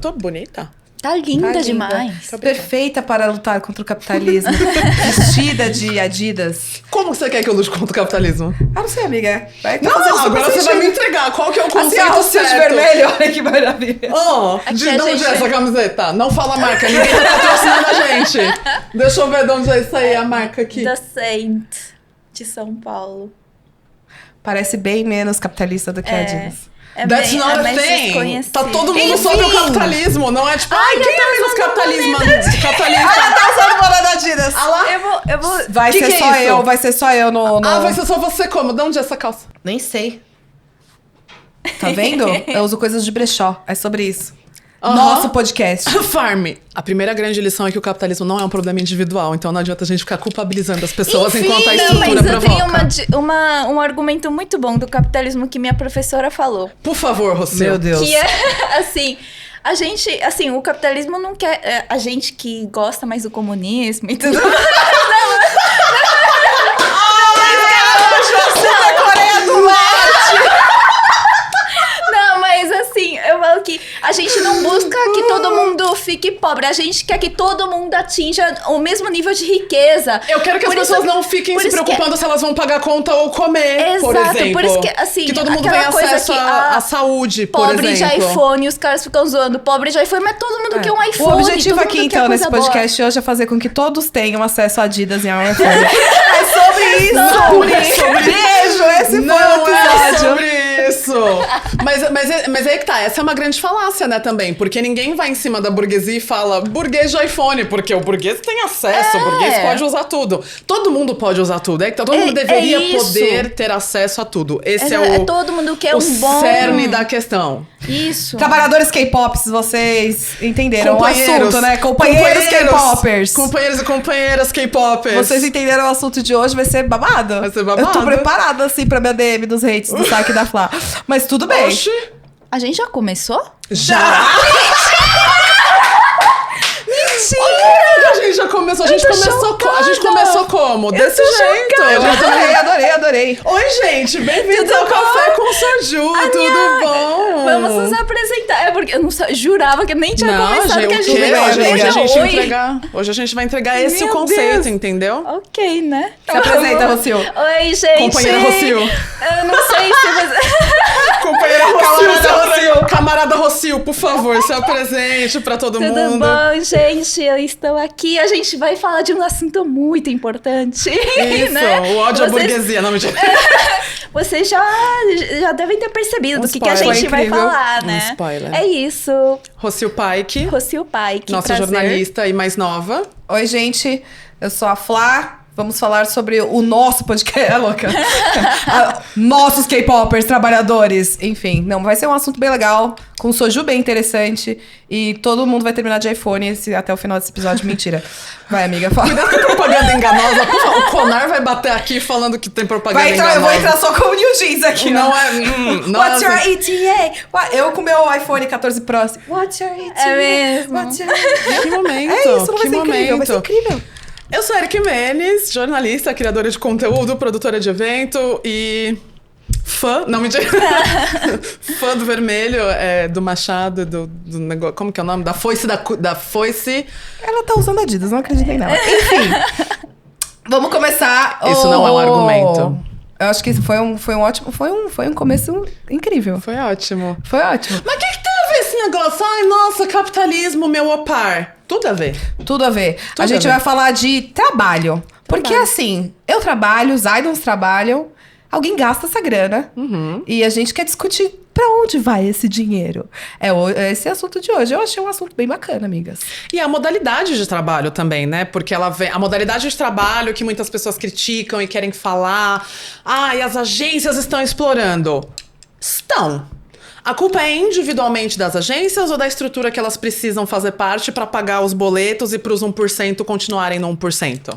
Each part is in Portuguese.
tô bonita? Tá linda demais. Tá perfeita para lutar contra o capitalismo. Vestida de Adidas. Como você quer que eu lute contra o capitalismo? Ah, não sei, amiga. Não, agora você vai me entregar. Qual que é o conceito assim, Rocio de certo? vermelho, olha que maravilha. De onde é essa camiseta? Não fala a marca, ninguém tá patrocinando a gente. Deixa eu ver de onde é isso aí, a marca aqui. Da Saint, de São Paulo. Parece bem menos capitalista do que a Adidas. That's not a thing. Tá todo mundo sobre o capitalismo, não é tipo, quem é menos capitalista? Ah, tá usando bola da Adidas. Ah lá? Eu vou... Vai ser só eu, vai ser só eu no... vai ser só você como? De onde é essa calça? Nem sei. Tá vendo? Eu uso coisas de brechó, é sobre isso. Nosso podcast. Farm. A primeira grande lição é que o capitalismo não é um problema individual, então não adianta a gente ficar culpabilizando as pessoas enquanto a estrutura provoca. Mas eu tenho um argumento muito bom do capitalismo que minha professora falou. Por favor, Rocio. Meu Deus. Que é, assim... A gente, assim, o capitalismo não quer... a gente que gosta mais do comunismo e tudo... Mas assim, eu falo que a gente não busca que todo mundo fique pobre. A gente quer que todo mundo atinja o mesmo nível de riqueza. Eu quero que as pessoas não fiquem se preocupando se elas vão pagar a conta ou comer, por exemplo. Por isso que, assim, que todo mundo tenha acesso à saúde, por exemplo. Pobre de iPhone, os caras ficam zoando. Pobre de iPhone, mas todo mundo quer um iPhone. O objetivo aqui, então, nesse podcast hoje é fazer com que todos tenham acesso a Adidas e a iPhone. É sobre isso! Beijo! Esse foi o episódio. É sobre isso! Mas aí que tá, essa é uma grande falácia, né, também. Porque ninguém vai em cima da burguesia e fala burguês de iPhone, porque o burguês tem acesso, o burguês pode usar tudo. Todo mundo pode usar tudo, é que todo mundo deveria poder ter acesso a tudo. Esse é o todo mundo quer um bom... cerne da questão. Isso. Trabalhadores K-Pops, vocês entenderam o assunto, né? Companheiros K-Popers. Companheiros e companheiras K-Popers. Vocês entenderam o assunto de hoje, vai ser babado. Vai ser babado. Eu tô preparada, assim, pra minha DM dos hates do saque da Flá. Mas tudo bem. Oxi. A gente já começou? Já! Mentira! A gente já começou. A gente começou como? Desse jeito. Eu adorei. Oi, gente. Bem-vindos ao Café com Soju. Tudo bom? Vamos nos apresentar. É porque eu não jurava que nem tinha começado. Gente, que hoje a gente vai entregar esse Meu conceito, Deus. entendeu? Ok, né? Se apresenta, Rocio. Oi, gente. Companheira Rocio. Eu não sei se você... Companheira Rocio. Camarada Rocio, por favor, se apresente pra todo mundo. Tudo bom, gente? Eu estou aqui. A gente vai falar de um assunto muito importante. Isso, né? o ódio à burguesia. Não, mentira. Vocês já devem ter percebido do que a gente vai falar, né? Spoiler. É isso. Rocio Pike. Rocio Pike, nossa prazer. jornalista e mais nova. Oi, gente. Eu sou a Flá. Vamos falar sobre o nosso podcast, louca. Nossos K-popers, trabalhadores. Enfim, não, vai ser um assunto bem legal, com um soju bem interessante. E todo mundo vai terminar de iPhone até o final desse episódio. Mentira. Vai, amiga, fala. Cuidado com a propaganda enganosa. O Conar vai bater aqui falando que tem propaganda enganosa. Eu vou entrar só com o New Jeans aqui. Não é... não What's é your assim. ETA? Eu com meu iPhone 14 Pro. What's your ETA? É mesmo. What's your... Que momento. É isso, não vai ser incrível. Vai ser incrível. Eu sou Eric Menes, jornalista, criadora de conteúdo, produtora de evento e fã, não mentira, fã do Vermelho, do Machado, do negócio, como que é o nome? Da foice, da foice. Ela tá usando Adidas, não acreditei nela. Enfim, vamos começar. Isso não é um argumento. Eu acho que foi um ótimo, foi um começo incrível. Foi ótimo. Foi ótimo. Mas o que tem a ver esse negócio? Ai, nossa, capitalismo, meu opar. Tudo a ver. Tudo a ver. A gente vai falar de trabalho. Porque assim, eu trabalho, os idols trabalham, alguém gasta essa grana. E a gente quer discutir pra onde vai esse dinheiro. Esse é o assunto de hoje. Eu achei um assunto bem bacana, amigas. E a modalidade de trabalho também, né? Porque ela vem... A modalidade de trabalho que muitas pessoas criticam e querem falar. E as agências estão explorando. Estão. A culpa é individualmente das agências ou da estrutura que elas precisam fazer parte para pagar os boletos e para os 1% continuarem no 1%?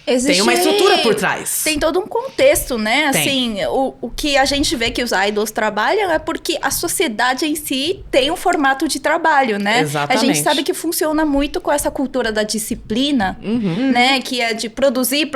Tem uma estrutura por trás. Tem todo um contexto, né? Tem. Assim, o que a gente vê que os idols trabalham é porque a sociedade em si tem um formato de trabalho, né? Exatamente. A gente sabe que funciona muito com essa cultura da disciplina, né? Que é de produzir,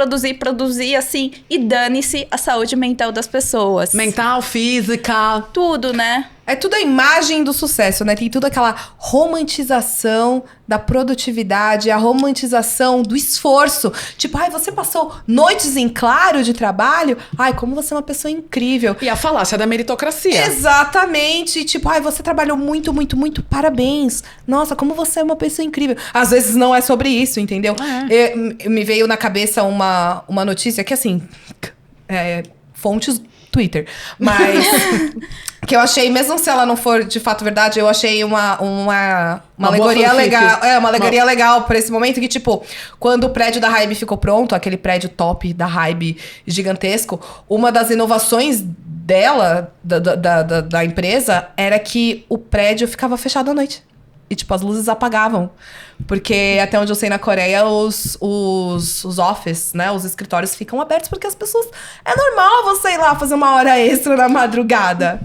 assim, e dane-se a saúde mental das pessoas. Mental, física. Tudo, né? É tudo a imagem do sucesso, né? Tem tudo aquela romantização da produtividade, a romantização do esforço. Tipo, ai, você passou noites em claro de trabalho? Ai, como você é uma pessoa incrível. E a falácia da meritocracia. Exatamente. Tipo, ai, você trabalhou muito, muito, muito. Parabéns. Nossa, como você é uma pessoa incrível. Às vezes não é sobre isso, entendeu? Me veio na cabeça uma notícia que, assim... fontes Twitter. Mas... que eu achei, mesmo se ela não for de fato verdade, eu achei uma alegoria legal. Uma alegoria legal pra esse momento que, tipo, quando o prédio da Hybe ficou pronto, aquele prédio top da Hybe gigantesco, uma das inovações dela, da empresa, era que o prédio ficava fechado à noite. E, tipo, as luzes apagavam. Porque, até onde eu sei, na Coreia, os offices, né? Os escritórios ficam abertos porque as pessoas... É normal você ir lá fazer uma hora extra na madrugada.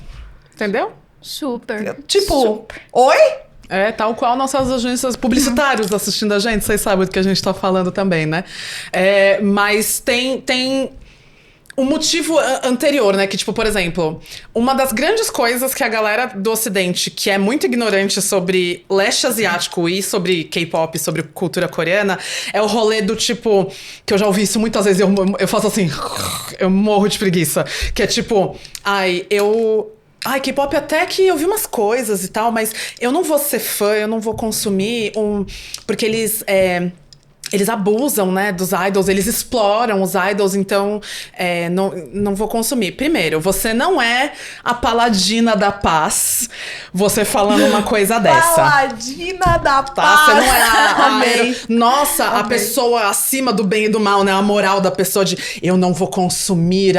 Entendeu? Super. Tipo, oi? É, tal qual nossas agências publicitários assistindo a gente, vocês sabem do que a gente tá falando também, né? Mas tem um motivo anterior, né? Que, tipo, por exemplo, uma das grandes coisas que a galera do Ocidente, que é muito ignorante sobre leste asiático e sobre K-pop, sobre cultura coreana, é o rolê do tipo... Que eu já ouvi isso muitas vezes, eu faço assim... Eu morro de preguiça. Que é tipo... K-pop até que eu vi umas coisas e tal, mas eu não vou ser fã, eu não vou consumir porque eles abusam, né, dos idols, eles exploram os idols, então não vou consumir. Primeiro, você não é a paladina da paz, você falando uma coisa dessa. Paladina da paz! Tá? Você não é nossa, Amei. a pessoa acima do bem e do mal, né? A moral da pessoa de eu não vou consumir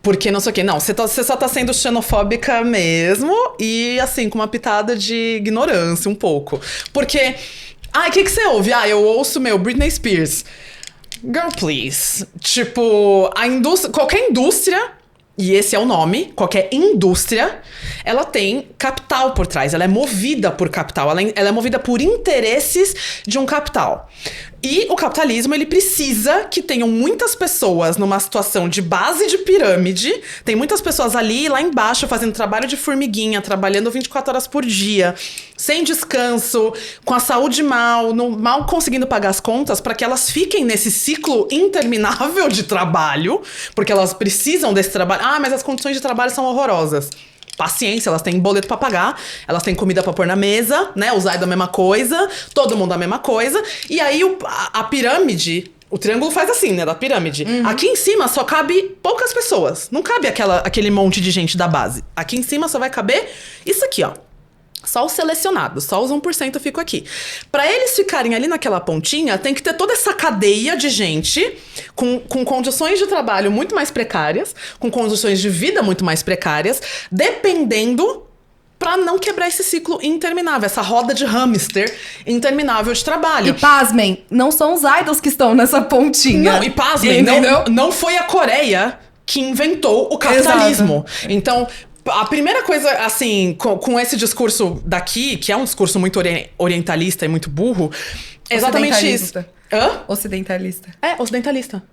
porque não sei o quê. Não, você só tá sendo xenofóbica mesmo e, assim, com uma pitada de ignorância um pouco. Porque... o que você ouve? Eu ouço, Britney Spears. Girl, please. Tipo, qualquer indústria, e esse é o nome, qualquer indústria, ela tem capital por trás. Ela é movida por capital. Ela é movida por interesses de um capital. E o capitalismo, ele precisa que tenham muitas pessoas numa situação de base de pirâmide. Tem muitas pessoas ali e lá embaixo fazendo trabalho de formiguinha, trabalhando 24 horas por dia, sem descanso, com a saúde mal conseguindo pagar as contas, para que elas fiquem nesse ciclo interminável de trabalho, porque elas precisam desse trabalho. Mas as condições de trabalho são horrorosas. Paciência, elas têm boleto pra pagar, elas têm comida pra pôr na mesa, né? Os idols a mesma coisa, todo mundo a mesma coisa. E aí a pirâmide, o triângulo faz assim, né? Da pirâmide. Aqui em cima só cabe poucas pessoas. Não cabe aquele monte de gente da base. Aqui em cima só vai caber isso aqui, ó. Só os selecionados, só os 1% ficam aqui. Pra eles ficarem ali naquela pontinha, tem que ter toda essa cadeia de gente com condições de trabalho muito mais precárias, com condições de vida muito mais precárias, dependendo pra não quebrar esse ciclo interminável, essa roda de hamster interminável de trabalho. E pasmem, não são os idols que estão nessa pontinha. Não, e pasmem, não foi a Coreia que inventou o capitalismo. Exato. Então... A primeira coisa, assim, com esse discurso daqui, que é um discurso muito orientalista e muito burro, é exatamente isso. Ocidentalista. Ocidentalista.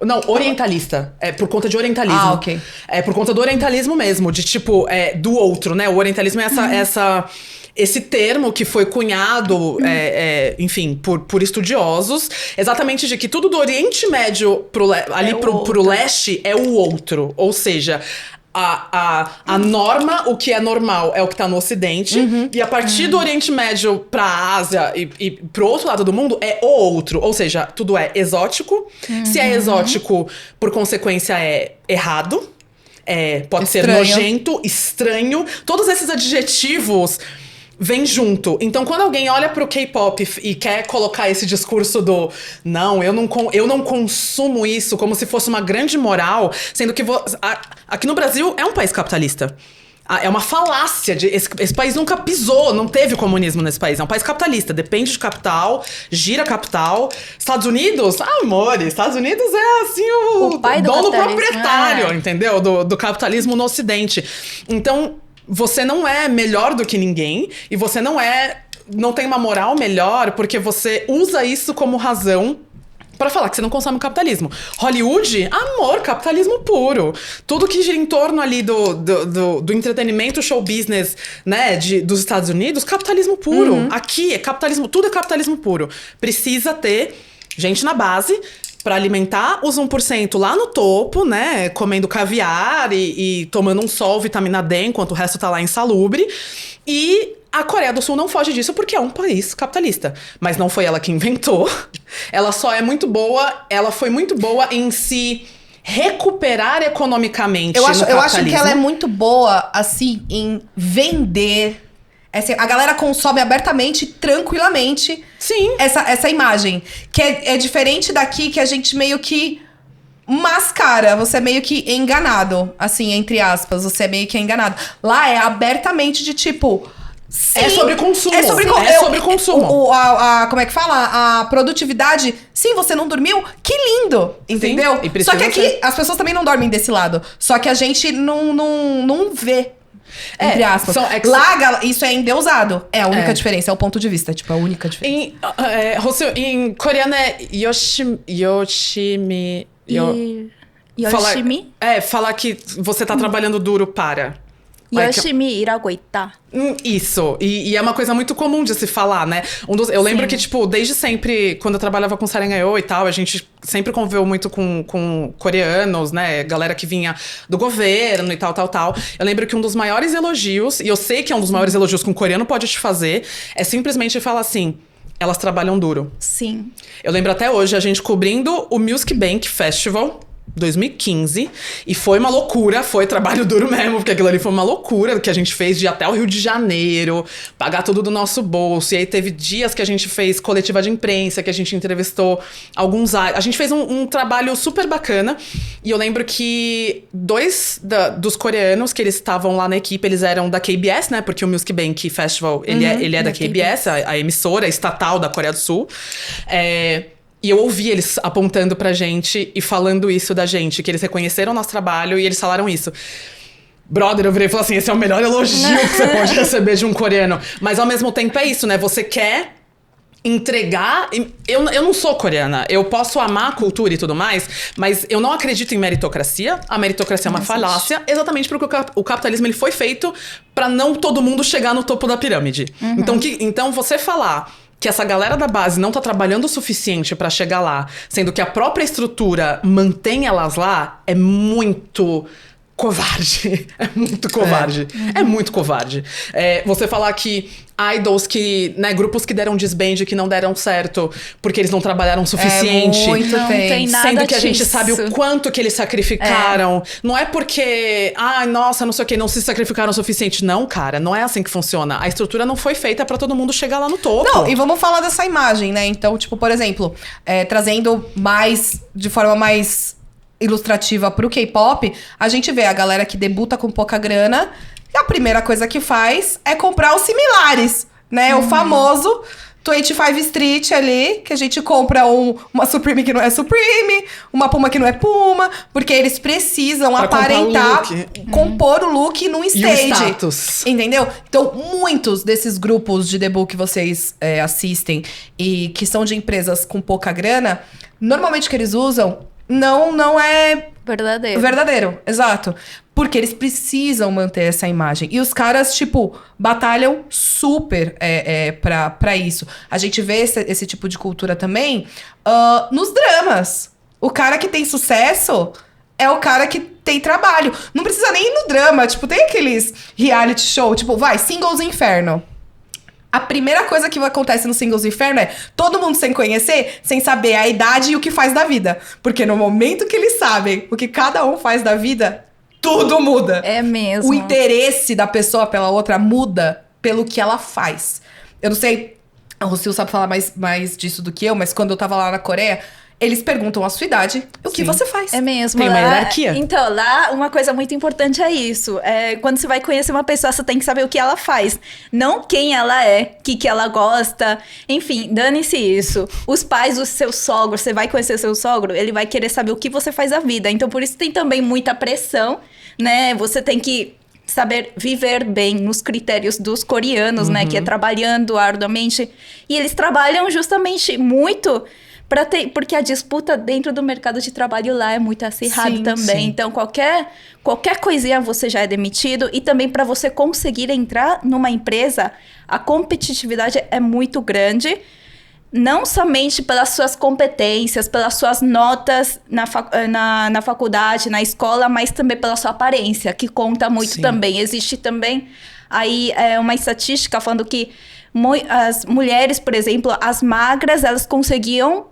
Não, orientalista. É por conta de orientalismo. Ok. É por conta do orientalismo mesmo, de tipo, do outro, né? O orientalismo é esse termo que foi cunhado, enfim, por estudiosos, exatamente de que tudo do Oriente Médio pro leste é o outro. Ou seja... A norma, o que é normal, é o que tá no Ocidente. E a partir do Oriente Médio pra Ásia e pro outro lado do mundo, é o outro. Ou seja, tudo é exótico. Se é exótico, por consequência, é errado. Pode ser nojento, estranho. Todos esses adjetivos... vem junto. Então, quando alguém olha pro K-pop e quer colocar esse discurso do não, eu não consumo isso como se fosse uma grande moral, sendo que aqui no Brasil é um país capitalista. É uma falácia. Esse país nunca pisou, não teve comunismo nesse país. É um país capitalista, depende de capital, gira capital. Estados Unidos, Estados Unidos é assim o pai do dono capitalismo, proprietário, entendeu? Do capitalismo no Ocidente. Então... você não é melhor do que ninguém e você não tem uma moral melhor porque você usa isso como razão pra falar que você não consome o capitalismo. Hollywood, amor, capitalismo puro. Tudo que gira em torno ali do entretenimento, show business, né, dos Estados Unidos, capitalismo puro. Aqui é capitalismo, tudo é capitalismo puro. Precisa ter gente na base pra alimentar os 1% lá no topo, né, comendo caviar e tomando um sol, vitamina D, enquanto o resto tá lá insalubre. E a Coreia do Sul não foge disso porque é um país capitalista. Mas não foi ela que inventou. Ela só é muito boa, ela foi muito boa em se recuperar economicamente. Eu acho que ela é muito boa, assim, em vender. Assim, a galera consome abertamente, tranquilamente, Sim. essa imagem. Que é diferente daqui, que a gente meio que mascara. Você é meio que enganado. Assim, entre aspas, você é meio que enganado. Lá é abertamente de tipo... Sim, É sobre consumo. É sobre, sobre consumo. Como é que fala? A produtividade. Sim, você não dormiu? Que lindo! Entendeu? e precisa Só que aqui, ser. as pessoas também não dormem desse lado. Só que a gente não vê. Entre aspas. Lá, isso é endeusado. É a única diferença. É o ponto de vista. Tipo, a única diferença. Em coreano é Yoshimi. Yoshimi? Falar que você tá trabalhando duro para. Yoshimi 일하고 있다. Isso. E é uma coisa muito comum de se falar, né? Eu lembro que, tipo, desde sempre, quando eu trabalhava com Sarengayo e tal, a gente sempre conviveu muito com coreanos, né? Galera que vinha do governo e tal. Eu lembro que um dos maiores elogios, e eu sei que é um dos maiores elogios que um coreano pode te fazer, é simplesmente falar assim: elas trabalham duro. Sim. Eu lembro até hoje a gente cobrindo o Music Bank Festival 2015, e foi uma loucura, foi trabalho duro mesmo, porque aquilo ali foi uma loucura que a gente fez de ir até o Rio de Janeiro, pagar tudo do nosso bolso, e aí teve dias que a gente fez coletiva de imprensa, que a gente entrevistou a gente fez um trabalho super bacana, e eu lembro que dois dos coreanos que eles estavam lá na equipe, eles eram da KBS, né, porque o Music Bank Festival, ele é da KBS, a emissora estatal da Coreia do Sul, e eu ouvi eles apontando pra gente e falando isso da gente, que eles reconheceram o nosso trabalho e eles falaram isso. Brother, eu virei e falei assim, esse é o melhor elogio que você pode receber de um coreano. Mas ao mesmo tempo é isso, né? Você quer entregar... Eu não sou coreana, eu posso amar a cultura e tudo mais, mas eu não acredito em meritocracia. A meritocracia é uma falácia, exatamente porque o capitalismo ele foi feito pra não todo mundo chegar no topo da pirâmide. Então você falar que essa galera da base não tá trabalhando o suficiente pra chegar lá, sendo que a própria estrutura mantém elas lá, é muito covarde. É muito covarde. É muito covarde. Você falar que idols que, né, grupos que deram desband que não deram certo porque eles não trabalharam o suficiente. Não tem nada sendo que a gente disso. sabe o quanto que eles sacrificaram. Não é porque, nossa, não sei o que, não se sacrificaram o suficiente. Não, cara, não é assim que funciona. A estrutura não foi feita pra todo mundo chegar lá no topo. Não, e vamos falar dessa imagem, né? Então, tipo, por exemplo, trazendo de forma mais ilustrativa pro K-pop, a gente vê a galera que debuta com pouca grana, e a primeira coisa que faz é comprar os similares, né? O famoso 25 Street ali, que a gente compra uma Supreme que não é Supreme, uma Puma que não é Puma, porque eles precisam pra aparentar, compor o look num E o stage. status. Entendeu? Então, muitos desses grupos de debut que vocês assistem e que são de empresas com pouca grana, normalmente o que eles usam não é verdadeiro, exato. Porque eles precisam manter essa imagem. E os caras, tipo, batalham super pra isso. A gente vê esse tipo de cultura também nos dramas. O cara que tem sucesso é o cara que tem trabalho. Não precisa nem ir no drama. Tipo, tem aqueles reality show, tipo, Singles Inferno. A primeira coisa que acontece no Singles Inferno é todo mundo sem conhecer, sem saber a idade e o que faz da vida. Porque no momento que eles sabem o que cada um faz da vida, tudo muda. É mesmo. O interesse da pessoa pela outra muda pelo que ela faz. Eu não sei, a Rocio sabe falar mais disso do que eu, mas quando eu tava lá na Coreia, eles perguntam a sua idade e o que você faz. É mesmo. Tem uma hierarquia. Então, lá, uma coisa muito importante é isso. Quando você vai conhecer uma pessoa, você tem que saber o que ela faz. Não quem ela é, o que ela gosta. Enfim, dane-se isso. Os pais do seu sogro, você vai conhecer seu sogro, ele vai querer saber o que você faz da vida. Então, por isso tem também muita pressão, né? Você tem que saber viver bem nos critérios dos coreanos, né? Que é trabalhando arduamente. E eles trabalham justamente muito Porque a disputa dentro do mercado de trabalho lá é muito acirrada Sim, também. sim. Então, qualquer coisinha você já é demitido. E também para você conseguir entrar numa empresa, a competitividade é muito grande. Não somente pelas suas competências, pelas suas notas na faculdade, na escola, mas também pela sua aparência, que conta muito Sim. também. Existe também aí uma estatística falando que as mulheres, por exemplo, as magras, elas conseguiam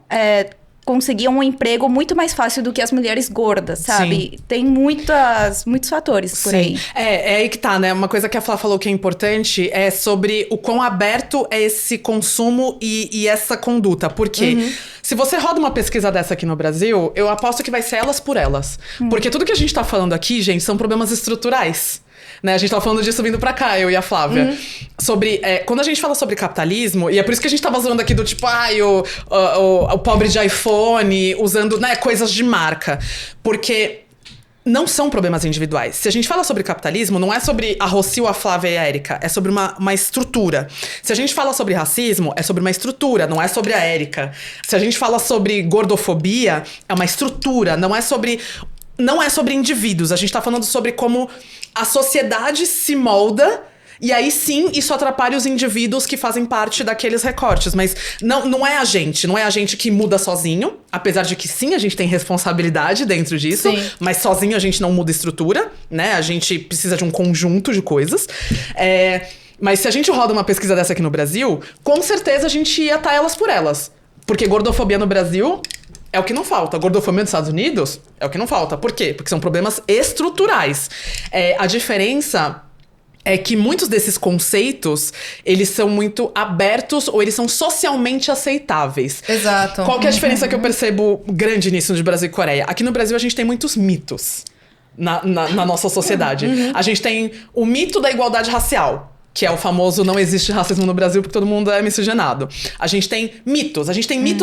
um emprego muito mais fácil do que as mulheres gordas, sabe? Sim. Tem muitos fatores por aí. É aí que tá, né? Uma coisa que a Flá falou que é importante é sobre o quão aberto é esse consumo e essa conduta. Porque se você roda uma pesquisa dessa aqui no Brasil, eu aposto que vai ser elas por elas. Porque tudo que a gente tá falando aqui, gente, são problemas estruturais. Né? A gente tava falando disso vindo pra cá, eu e a Flávia. Sobre, quando a gente fala sobre capitalismo, e é por isso que a gente tava zoando aqui do tipo, o pobre de iPhone, usando, né, coisas de marca. Porque não são problemas individuais. Se a gente fala sobre capitalismo, não é sobre a Rocio, a Flávia e a Érica, é sobre uma estrutura. Se a gente fala sobre racismo, é sobre uma estrutura, não é sobre a Érica. Se a gente fala sobre gordofobia, é uma estrutura, não é sobre indivíduos. A gente tá falando sobre como a sociedade se molda. E aí sim, isso atrapalha os indivíduos que fazem parte daqueles recortes. Mas não é a gente que muda sozinho. Apesar de que sim, a gente tem responsabilidade dentro disso. Sim. Mas sozinho a gente não muda estrutura, né? A gente precisa de um conjunto de coisas. Mas se a gente roda uma pesquisa dessa aqui no Brasil, com certeza a gente ia estar elas por elas. Porque gordofobia no Brasil é o que não falta. Gordofobia nos Estados Unidos é o que não falta. Por quê? Porque são problemas estruturais. A diferença é que muitos desses conceitos, eles são muito abertos ou eles são socialmente aceitáveis. Exato. Qual que é a diferença que eu percebo grande nisso de Brasil e Coreia? Aqui no Brasil a gente tem muitos mitos na nossa sociedade. A gente tem o mito da igualdade racial, que é o famoso não existe racismo no Brasil porque todo mundo é miscigenado. A gente tem mitos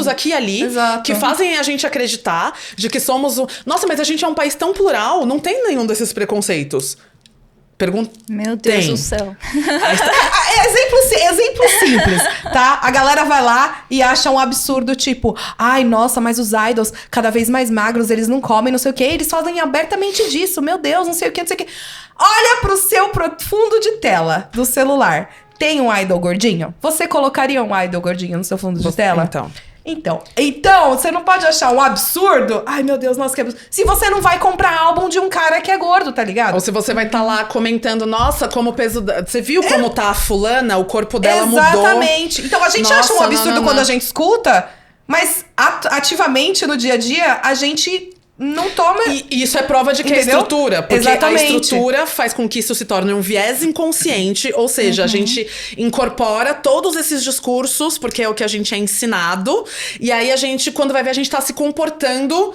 aqui e ali. Exato. Que fazem a gente acreditar de que somos Nossa, mas a gente é um país tão plural, não tem nenhum desses preconceitos. Meu Deus do céu. Exemplo simples, tá? A galera vai lá e acha um absurdo, tipo, ai, nossa, mas os idols, cada vez mais magros, eles não comem, não sei o quê. Eles fazem abertamente disso, meu Deus, não sei o quê, não sei o quê. Olha pro seu fundo de tela do celular. Tem um idol gordinho? Você colocaria um idol gordinho no seu fundo de tela? Então, você não pode achar um absurdo. Ai, meu Deus, nossa, que absurdo. Se você não vai comprar álbum de um cara que é gordo, tá ligado? Ou se você vai estar lá comentando, nossa, como o peso... Você viu como tá a fulana? O corpo dela mudou. Exatamente. Então a gente acha um absurdo quando a gente escuta, mas ativamente no dia a dia a gente não toma... E isso é prova de que Entendeu? é estrutura. Porque Exatamente. a estrutura faz com que isso se torne um viés inconsciente. Ou seja, a gente incorpora todos esses discursos, porque é o que a gente é ensinado. E aí a gente, quando vai ver, a gente tá se comportando...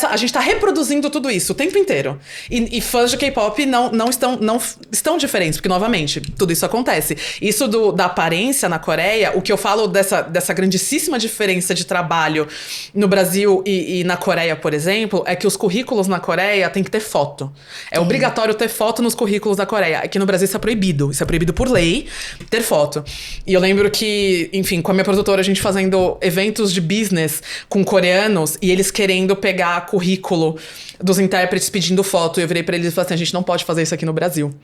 A gente tá reproduzindo tudo isso o tempo inteiro. E fãs de K-pop não estão diferentes, porque, novamente, tudo isso acontece. Isso da aparência na Coreia, o que eu falo dessa grandíssima diferença de trabalho no Brasil e na Coreia, por exemplo, é que os currículos na Coreia tem que ter foto. É obrigatório ter foto nos currículos da Coreia. Aqui no Brasil isso é proibido. Isso é proibido por lei, ter foto. E eu lembro que, enfim, com a minha produtora, a gente fazendo eventos de business com coreanos e eles querendo pegar currículo dos intérpretes pedindo foto. E eu virei pra eles e falei assim, a gente não pode fazer isso aqui no Brasil.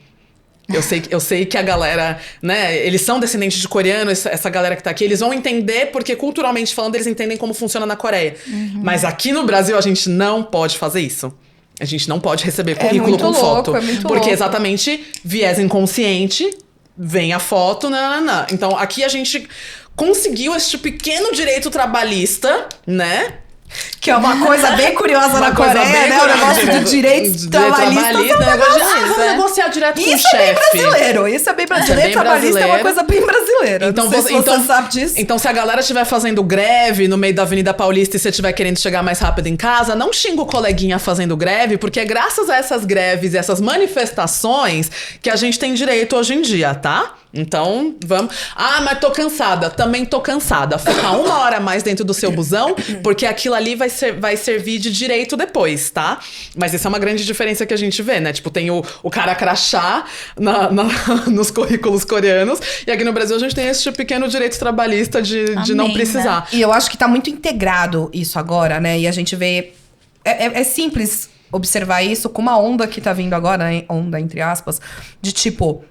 Eu sei que a galera, né, eles são descendentes de coreano, essa galera que tá aqui, eles vão entender, porque culturalmente falando, eles entendem como funciona na Coreia. Mas aqui no Brasil, a gente não pode fazer isso. A gente não pode receber currículo com foto. É muito porque louco. exatamente, viés inconsciente, vem a foto, nananã. Então, aqui a gente conseguiu este pequeno direito trabalhista, né? Que é uma coisa bem curiosa na Coreia, né? O negócio do direito trabalhista. Vamos negociar direto com o chefe. Isso é bem brasileiro. Isso é bem brasileiro. Direito trabalhista é uma coisa bem brasileira. Então, não sei se você sabe disso. Então, se a galera estiver fazendo greve no meio da Avenida Paulista e você estiver querendo chegar mais rápido em casa, não xinga o coleguinha fazendo greve, porque é graças a essas greves e essas manifestações que a gente tem direito hoje em dia, tá? Então, vamos. Ah, mas tô cansada. Também tô cansada. Fica 1 hora a mais dentro do seu busão, porque aquilo ali vai servir de direito depois, tá? Mas isso é uma grande diferença que a gente vê, né? Tipo, tem o cara crachá nos currículos coreanos, e aqui no Brasil a gente tem esse pequeno direito trabalhista de não Amém, precisar. E eu acho que tá muito integrado isso agora, né? E a gente vê... É simples observar isso com uma onda que tá vindo agora, né? Onda entre aspas, de tipo...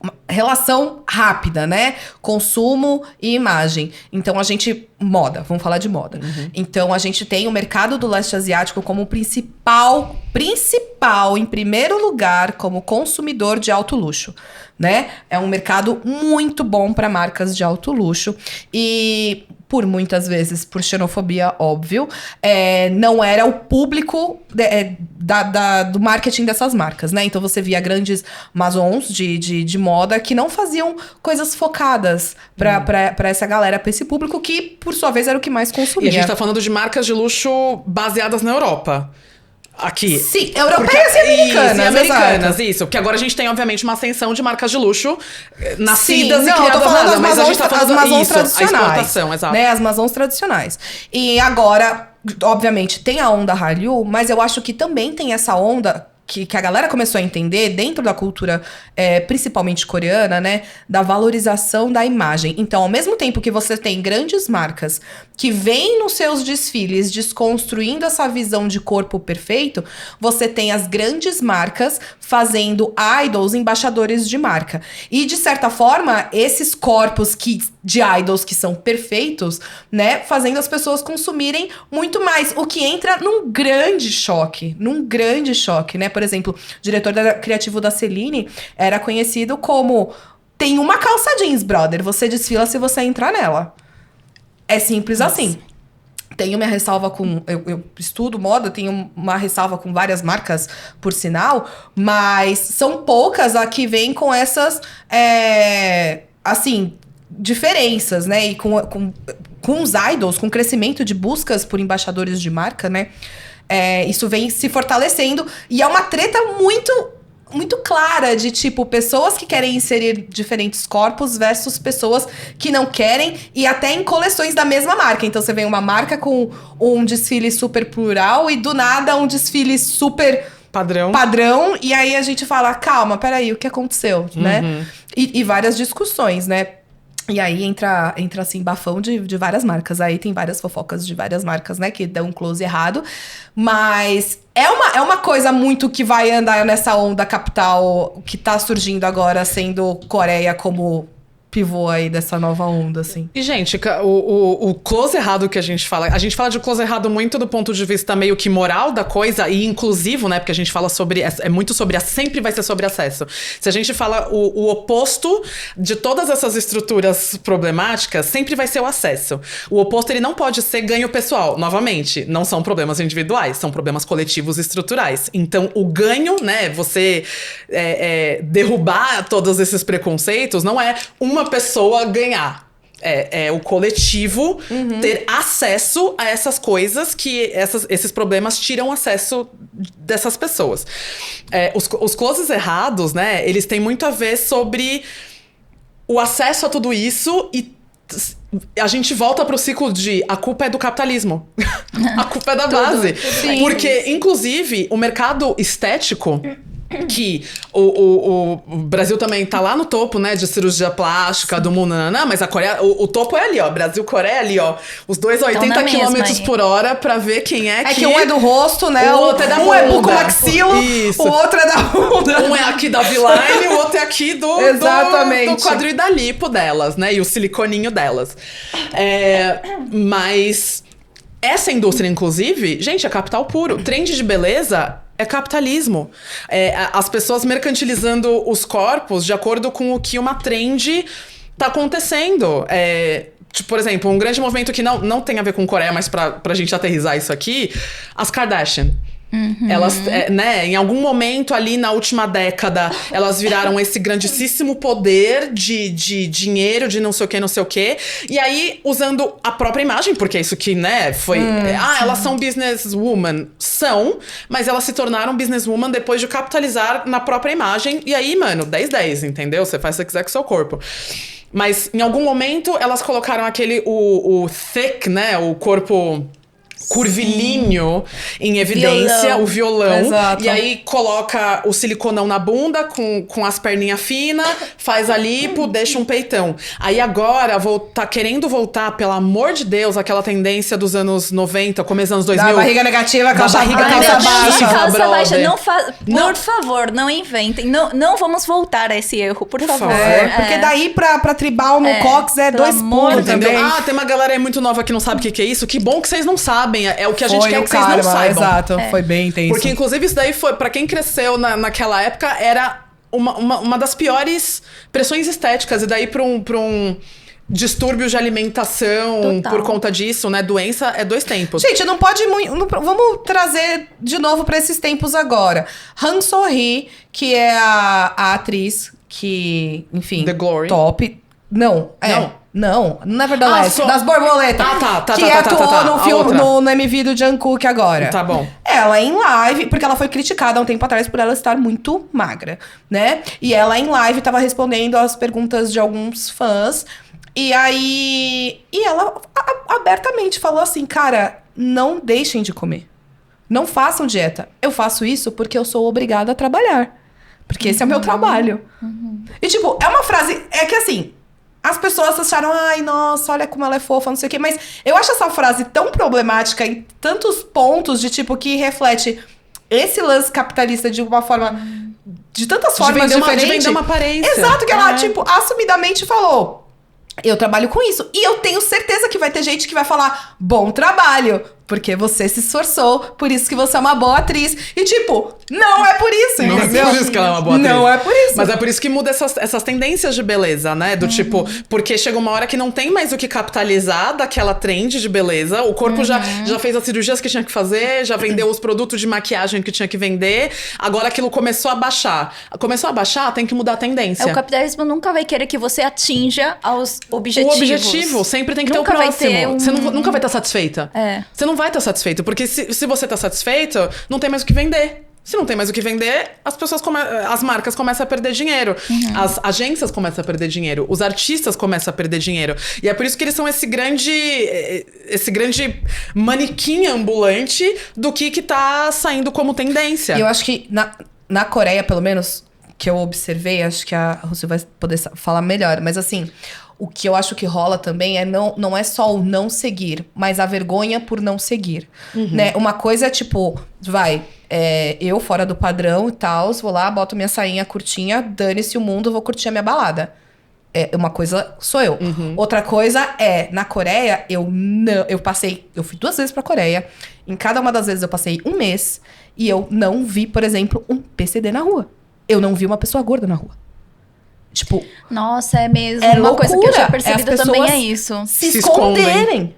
uma relação rápida, né? Consumo e imagem. Então, a gente... Moda, vamos falar de moda. Então, a gente tem o mercado do leste asiático como principal, em primeiro lugar, como consumidor de alto luxo, né? É um mercado muito bom para marcas de alto luxo. E... por muitas vezes, por xenofobia, óbvio, não era o público do marketing dessas marcas, né? Então você via grandes maisons de moda que não faziam coisas focadas pra essa galera, pra esse público que, por sua vez, era o que mais consumia. E a gente tá falando de marcas de luxo baseadas na Europa. Aqui. Sim, europeias e americanas. E americanas, exato. isso. Porque agora a gente tem, obviamente, uma ascensão de marcas de luxo nascidas Sim, e não, eu tô criadas falando nada, mas a gente tá falando as maisons isso, tradicionais. a exportação, exato. Né, as maisons tradicionais. E agora, obviamente, tem a onda Hallyu, mas eu acho que também tem essa onda que a galera começou a entender dentro da cultura, principalmente coreana, né? Da valorização da imagem. Então, ao mesmo tempo que você tem grandes marcas que vêm nos seus desfiles desconstruindo essa visão de corpo perfeito, você tem as grandes marcas fazendo idols embaixadores de marca. E, de certa forma, esses corpos de idols que são perfeitos, né? Fazendo as pessoas consumirem muito mais. O que entra num grande choque, né? Por exemplo, o diretor criativo da Celine era conhecido como... tem uma calça jeans, brother. Você desfila se você entrar nela. É simples assim. Tenho minha ressalva com... Eu estudo moda, tenho uma ressalva com várias marcas, por sinal. Mas são poucas a que vêm com essas... assim, diferenças, né? E com os idols, com o crescimento de buscas por embaixadores de marca, né? Isso vem se fortalecendo. E é uma treta muito clara de, tipo, pessoas que querem inserir diferentes corpos versus pessoas que não querem, e até em coleções da mesma marca. Então, você vê uma marca com um desfile super plural e, do nada, um desfile super... padrão, e aí a gente fala, calma, peraí, o que aconteceu, né? E várias discussões, né? E aí entra assim, bafão de várias marcas. Aí tem várias fofocas de várias marcas, né? Que dão um close errado. Mas é uma coisa muito que vai andar nessa onda capital que tá surgindo agora, sendo Coreia como pivô aí dessa nova onda, assim. E, gente, o close errado que a gente fala de close errado muito do ponto de vista meio que moral da coisa e inclusivo, né? Porque a gente fala sobre... muito sobre... sempre vai ser sobre acesso. Se a gente fala o oposto de todas essas estruturas problemáticas, sempre vai ser o acesso. O oposto, ele não pode ser ganho pessoal. Novamente, não são problemas individuais, são problemas coletivos e estruturais. Então, o ganho, né? Você derrubar todos esses preconceitos não é uma pessoa ganhar. É o coletivo ter acesso a essas coisas que esses problemas tiram acesso dessas pessoas. Os closes errados, né? Eles têm muito a ver sobre o acesso a tudo isso e a gente volta pro ciclo de a culpa é do capitalismo. A culpa é da base. Sim. Porque, inclusive, o mercado estético... que o Brasil também tá lá no topo, né, de cirurgia plástica, do mundo, mas a Coreia, o topo é ali, ó, Brasil, Coreia ali, ó, os dois a 80 km por hora pra ver quem é que... É que um é do rosto, né, o outro é da bunda. Um é bucomaxilo, Isso. o outro é da bunda. Um é aqui da V-line, o outro é aqui do Exatamente. do quadril e da lipo delas, né, e o siliconinho delas. Mas essa indústria, inclusive, gente, é capital puro. Trend de beleza... é capitalismo. As pessoas mercantilizando os corpos de acordo com o que uma trend tá acontecendo. Tipo, por exemplo, um grande movimento que não tem a ver com Coreia, mas pra gente aterrissar isso aqui, as Kardashian. Elas, né, em algum momento ali na última década, elas viraram esse grandíssimo poder de dinheiro, de não sei o quê. E aí, usando a própria imagem, porque é isso que, né, foi... elas são businesswoman. São, mas elas se tornaram businesswoman depois de capitalizar na própria imagem. E aí, mano, 10/10, entendeu? Você faz o que você quiser com o seu corpo. Mas, em algum momento, elas colocaram o thick, né, o corpo... curvilíneo em evidência, o violão. Exato. E aí coloca o siliconão na bunda com as perninhas finas, faz a lipo, deixa um peitão. Aí agora tá querendo voltar, pelo amor de Deus, aquela tendência dos anos 90, começo dos anos 2000. Da barriga negativa, calça barriga baixa. calça baixa. Calça baixa, Não. por favor, não inventem. Não vamos voltar a esse erro, por favor. Porque daí pra tribal no cox é pelo 2 amor pulos de Entendeu? também. Tem uma galera aí muito nova que não sabe o que é isso. Que bom que vocês não sabem. É o que a gente quer que vocês não saibam. Exato, foi bem intenso. Porque, inclusive, isso daí foi... Pra quem cresceu naquela época, era uma das piores pressões estéticas. E daí, pra um distúrbio de alimentação Total. por conta disso, né? Doença é 2 tempos. Gente, não pode muito... Vamos trazer de novo pra esses tempos agora. Han So-hee, que é a atriz que, enfim... The Glory. Top. Não, Não, Nevertheless, das borboletas. Tá. Que atuou no A filme, outra. no MV do Jungkook agora. Tá bom. Ela em live, porque ela foi criticada há um tempo atrás por ela estar muito magra, né? E ela em live tava respondendo as perguntas de alguns fãs. E aí... E ela abertamente falou assim, cara, não deixem de comer. Não façam dieta. Eu faço isso porque eu sou obrigada a trabalhar. Porque esse é o meu trabalho. E tipo, é uma frase... É que assim... As pessoas acharam, ai, nossa, olha como ela é fofa, não sei o quê. Mas eu acho essa frase tão problemática em tantos pontos de tipo que reflete esse lance capitalista de uma forma... De tantas formas diferentes. De vender uma aparência. Exato, que ela, tipo, assumidamente falou. Eu trabalho com isso. E eu tenho certeza que vai ter gente que vai falar, bom trabalho. Porque você se esforçou, por isso que você é uma boa atriz. E tipo, não é por isso, Não entendeu? é por isso que ela é uma boa atriz. Não é por isso. Mas é por isso que muda essas tendências de beleza, né? Do tipo, porque chega uma hora que não tem mais o que capitalizar daquela trend de beleza. O corpo já fez as cirurgias que tinha que fazer, já vendeu os produtos de maquiagem que tinha que vender. Agora aquilo começou a baixar. Começou a baixar, tem que mudar a tendência. O capitalismo nunca vai querer que você atinja aos objetivos. O objetivo sempre tem que ter o Nunca vai próximo. ter Você nunca vai estar satisfeita. Você não vai estar satisfeito. Porque se você tá satisfeito, não tem mais o que vender. Se não tem mais o que vender, as marcas começam a perder dinheiro. As agências começam a perder dinheiro. Os artistas começam a perder dinheiro. E é por isso que eles são esse grande manequim ambulante do que tá saindo como tendência. E eu acho que na Coreia, pelo menos, que eu observei, acho que a Rússia vai poder falar melhor, mas assim, o que eu acho que rola também não é só o não seguir, mas a vergonha por não seguir, né? Uma coisa é tipo, eu fora do padrão e tal, vou lá, boto minha sainha curtinha, dane-se o mundo, vou curtir a minha balada. Uma coisa sou eu. Outra coisa é, na Coreia, eu fui 2 vezes pra Coreia. Em cada uma das vezes eu passei 1 mês e eu não vi, por exemplo, um PCD na rua. Eu não vi uma pessoa gorda na rua. Tipo... Nossa, é mesmo. É uma coisa que eu tinha loucura. percebido As também pessoas é isso. Se esconderem.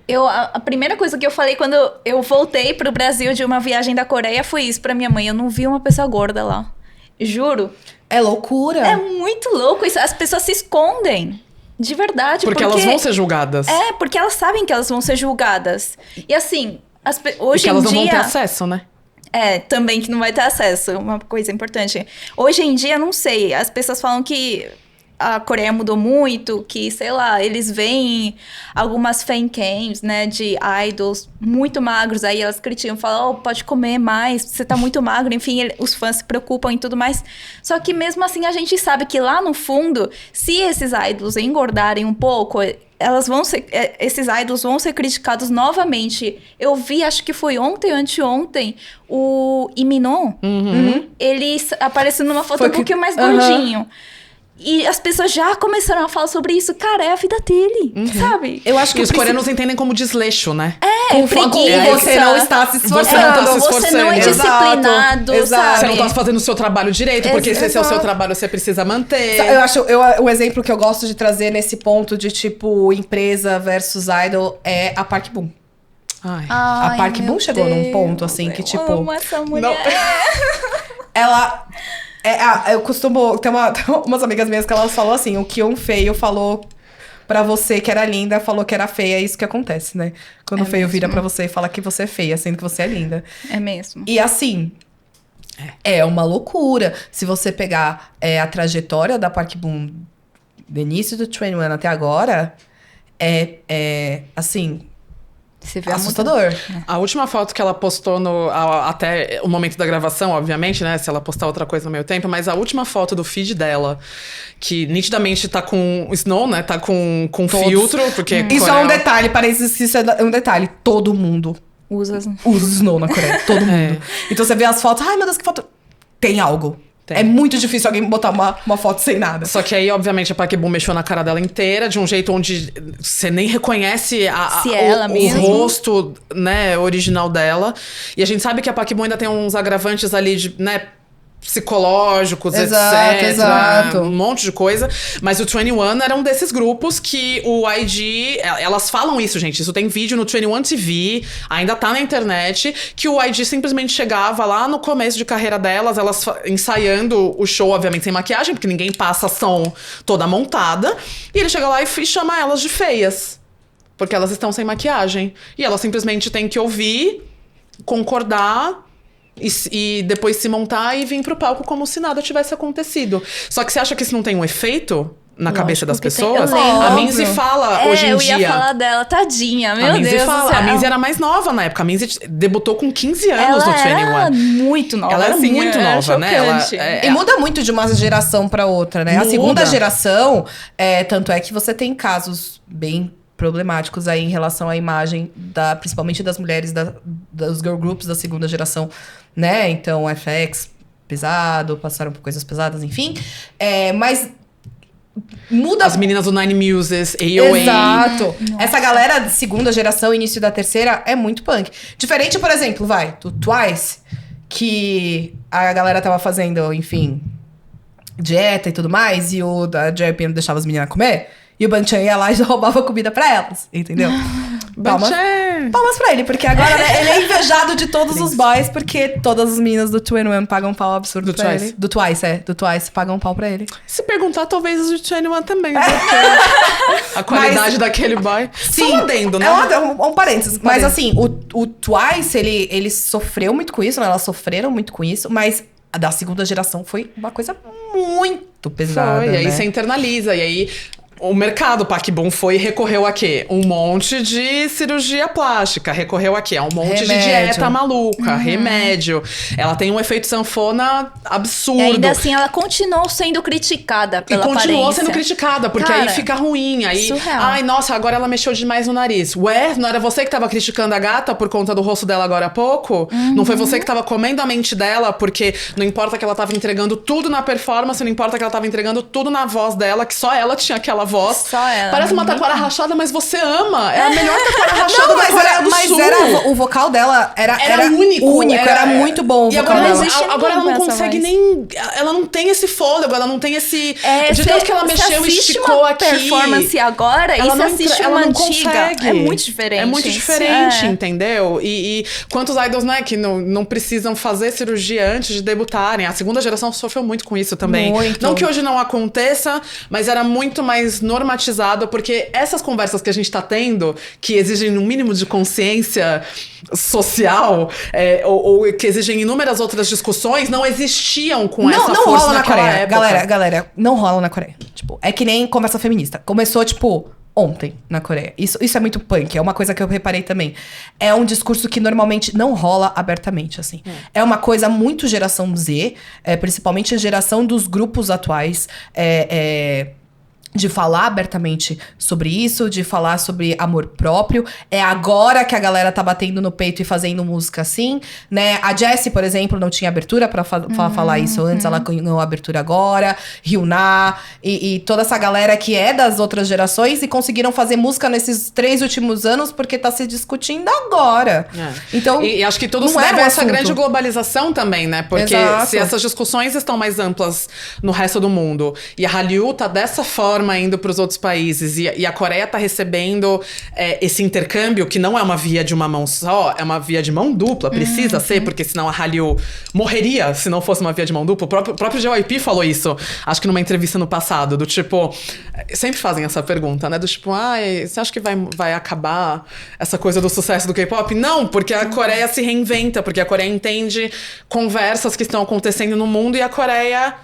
A primeira coisa que eu falei quando eu voltei pro Brasil de uma viagem da Coreia foi isso pra minha mãe. Eu não vi uma pessoa gorda lá. Juro. É loucura. É muito louco isso. As pessoas se escondem. De verdade. Porque elas vão ser julgadas. Porque elas sabem que elas vão ser julgadas. E assim, hoje Porque em elas dia... não vão ter acesso, né? Também que não vai ter acesso. Uma coisa importante. Hoje em dia, não sei. As pessoas falam que a Coreia mudou muito, que, sei lá, eles veem algumas fancams, né, de idols muito magros, aí elas criticam, falam, pode comer mais, você tá muito magro, enfim, os fãs se preocupam e tudo mais. Só que mesmo assim, a gente sabe que lá no fundo, se esses idols engordarem um pouco, esses idols vão ser criticados novamente. Eu vi, acho que foi ontem, anteontem, o Iminon, ele apareceu numa foto um pouquinho mais gordinho. E as pessoas já começaram a falar sobre isso. Cara, é a vida dele, sabe? Eu acho que os coreanos entendem como desleixo, né? Preguiça. Você não está se esforçando. Você não tá se Você não é esforçando. disciplinado, Exato. sabe? Você não tá fazendo o seu trabalho direito, porque se esse é o seu Exato. trabalho, você precisa manter. Eu acho, o exemplo que eu gosto de trazer nesse ponto de, tipo, empresa versus idol é a Park Boom. Ai. A Park Ai, Bo meu chegou num Deus, ponto, assim, que eu tipo... amo essa mulher. Ela... eu costumo... Tem umas amigas minhas que elas falam assim, o que um feio falou pra você que era linda, falou que era feia, é isso que acontece, né? Quando o feio mesmo. vira pra você e fala que você é feia, sendo que você é linda. É mesmo. E assim... É uma loucura. Se você pegar a trajetória da Park Bo do início do 21 até agora, assim, Você vê a assustador. A última foto que ela postou até o momento da gravação, obviamente, né? Se ela postar outra coisa no meio tempo, mas a última foto do feed dela, que nitidamente tá com Snow, né? Tá com filtro, porque Isso é um detalhe, parece que isso é um detalhe. Todo mundo usa Snow na Coreia. Todo mundo. Então você vê as fotos, ai meu Deus, que foto. Tem algo. Tem. É muito difícil alguém botar uma foto sem nada. Só que aí, obviamente, a Park Bo mexeu na cara dela inteira, de um jeito onde você nem reconhece Se ela o mesmo. rosto, né, original dela. E a gente sabe que a Park Bo ainda tem uns agravantes ali de, né, psicológicos, Exato, etc. exato. Um monte de coisa. Mas o 21 era um desses grupos que o IG... Elas falam isso, gente. Isso tem vídeo no 21 TV, ainda tá na internet, que o IG simplesmente chegava lá no começo de carreira delas, elas ensaiando o show, obviamente, sem maquiagem, porque ninguém passa ação toda montada. E ele chega lá e chama elas de feias. Porque elas estão sem maquiagem. E elas simplesmente têm que ouvir, concordar... E depois se montar e vir pro palco como se nada tivesse acontecido. Só que você acha que isso não tem um efeito na cabeça das que tem. pessoas? Eu lembro. A Minzy fala hoje em dia. Eu ia falar dela, tadinha, meu a Minzy Deus fala. do céu. A Minzy era mais nova na época. A Minzy debutou com 15 anos no 21. Ela era muito nova. Ela era assim, muito era nova, né? Ela, chocante. E muda muito de uma geração pra outra, né? A Muda. segunda geração, tanto é que você tem casos bem problemáticos aí em relação à imagem, principalmente das mulheres dos girl groups da segunda geração, né? Então, FX, pesado, passaram por coisas pesadas, enfim. Mas muda... As meninas do Nine Muses, AOA. Exato. Essa galera de segunda geração, início da terceira, é muito punk. Diferente, por exemplo, do Twice, que a galera tava fazendo, enfim, dieta e tudo mais, e o da JYP deixava as meninas comer, e o Banchan ia lá e roubava comida pra elas, entendeu? Palmas pra ele, porque agora né, ele é invejado de todos os boys, porque todas as meninas do 21 pagam um pau absurdo pra ele. Do Twice pagam um pau pra ele. Se perguntar, talvez os do 21 também. Né? A qualidade daquele boy. Sim, Só um adendo, né? É um parênteses. Mas assim, o Twice, ele sofreu muito com isso, né? Elas sofreram muito com isso, mas a da segunda geração foi uma coisa muito pesada, Foi, e aí né? você internaliza, e aí... O mercado Park Bo foi e recorreu a quê? Um monte de cirurgia plástica. Recorreu a quê? A um monte de dieta maluca, remédio. Ela tem um efeito sanfona absurdo. E ainda assim, ela continuou sendo criticada pela aparência. E continuou sendo criticada, porque Cara, aí fica ruim. Aí, surreal. ai, nossa, agora ela mexeu demais no nariz. Ué, não era você que tava criticando a gata por conta do rosto dela agora há pouco? Não foi você que tava comendo a mente dela, porque não importa que ela tava entregando tudo na performance, não importa que ela tava entregando tudo na voz dela, que só ela tinha aquela voz. Só ela. Parece uma taquara rachada, mas você ama. É a melhor taquara rachada da Coreia do Sul. O vocal dela era único. Era muito bom o E vocal agora, dela. agora ela não essa consegue voz. nem... Ela não tem esse fôlego, ela não tem esse... de tanto que ela mexeu e esticou uma aqui. Performance agora, Ela e você não assiste ela uma não antiga. consegue. É muito diferente. É muito diferente, Sim. entendeu? E quantos idols, né, que não precisam fazer cirurgia antes de debutarem. A segunda geração sofreu muito com isso também. Muito. Não que hoje não aconteça, mas era muito mais normatizado, porque essas conversas que a gente tá tendo, que exigem um mínimo de consciência social, ou que exigem inúmeras outras discussões, não existiam com essa Não força rola na naquela Coreia. época. Galera, não rola na Coreia. Tipo, é que nem conversa feminista. Começou, tipo, ontem na Coreia. Isso é muito punk, é uma coisa que eu reparei também. É um discurso que normalmente não rola abertamente, assim. É uma coisa muito geração Z, principalmente a geração dos grupos atuais. De falar abertamente sobre isso, de falar sobre amor próprio. É agora que a galera tá batendo no peito e fazendo música assim, né? A Jessie, por exemplo, não tinha abertura pra falar isso antes, ela ganhou abertura agora. Hyuna e toda essa galera que é das outras gerações e conseguiram fazer música nesses 3 últimos anos porque tá se discutindo agora. Então, e acho que tudo não se era deve um a essa assunto. grande globalização também, né? Porque Exato. se essas discussões estão mais amplas no resto do mundo e a Hallyu tá dessa forma forma indo para os outros países e a Coreia tá recebendo esse intercâmbio, que não é uma via de uma mão só, é uma via de mão dupla, precisa ser, porque senão a Hallyu morreria se não fosse uma via de mão dupla. O próprio JYP falou isso, acho que numa entrevista no passado, do tipo, sempre fazem essa pergunta, né, do tipo, você acha que vai acabar essa coisa do sucesso do K-pop? Não, porque a Coreia se reinventa, porque a Coreia entende conversas que estão acontecendo no mundo e a Coreia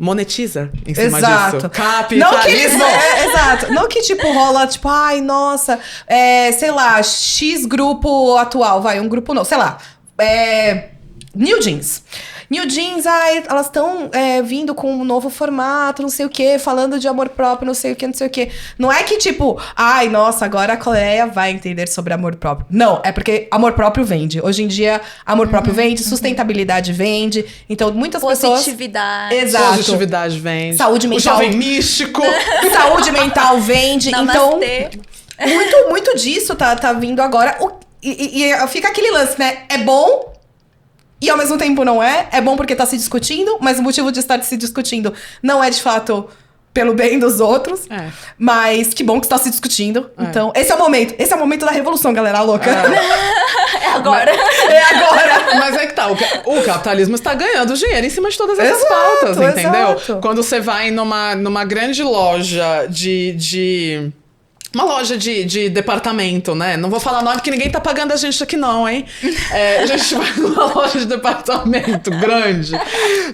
monetiza em cima disso. Capitalismo! Exato. Não que, tipo, rola, tipo, ai, nossa, sei lá, X grupo atual, um grupo não, sei lá, New Jeans. New Jeans, elas estão vindo com um novo formato, não sei o quê, falando de amor próprio, não sei o quê, não sei o quê. Não é que tipo, nossa, agora a Coreia vai entender sobre amor próprio. Não, é porque amor próprio vende. Hoje em dia, amor próprio vende, sustentabilidade vende. Então, muitas pessoas... Positividade. Exato. Positividade vende. Saúde mental. O jovem místico. Saúde mental vende. Namastê. Então, muito disso tá vindo agora. E fica aquele lance, né? É bom... E ao mesmo tempo não é. É bom porque tá se discutindo, mas o motivo de estar se discutindo não é de fato pelo bem dos outros. Mas que bom que está se discutindo. Então, esse é o momento. Esse é o momento da revolução, galera louca. É agora. É agora. Mas é que tá, o capitalismo está ganhando dinheiro em cima de todas essas pautas, entendeu? Exato. Quando você vai numa grande loja uma loja de departamento, né? Não vou falar nome porque ninguém tá pagando a gente aqui não, hein? A gente vai numa loja de departamento grande,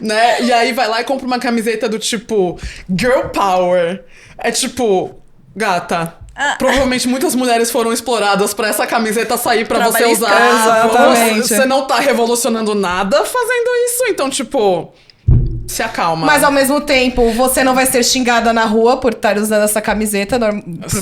né? E aí vai lá e compra uma camiseta do tipo Girl Power. É tipo, gata... Provavelmente muitas mulheres foram exploradas pra essa camiseta sair pra você usar. Exatamente. Você não tá revolucionando nada fazendo isso, então tipo... Se acalma. Mas ao mesmo tempo, você não vai ser xingada na rua por estar usando essa camiseta,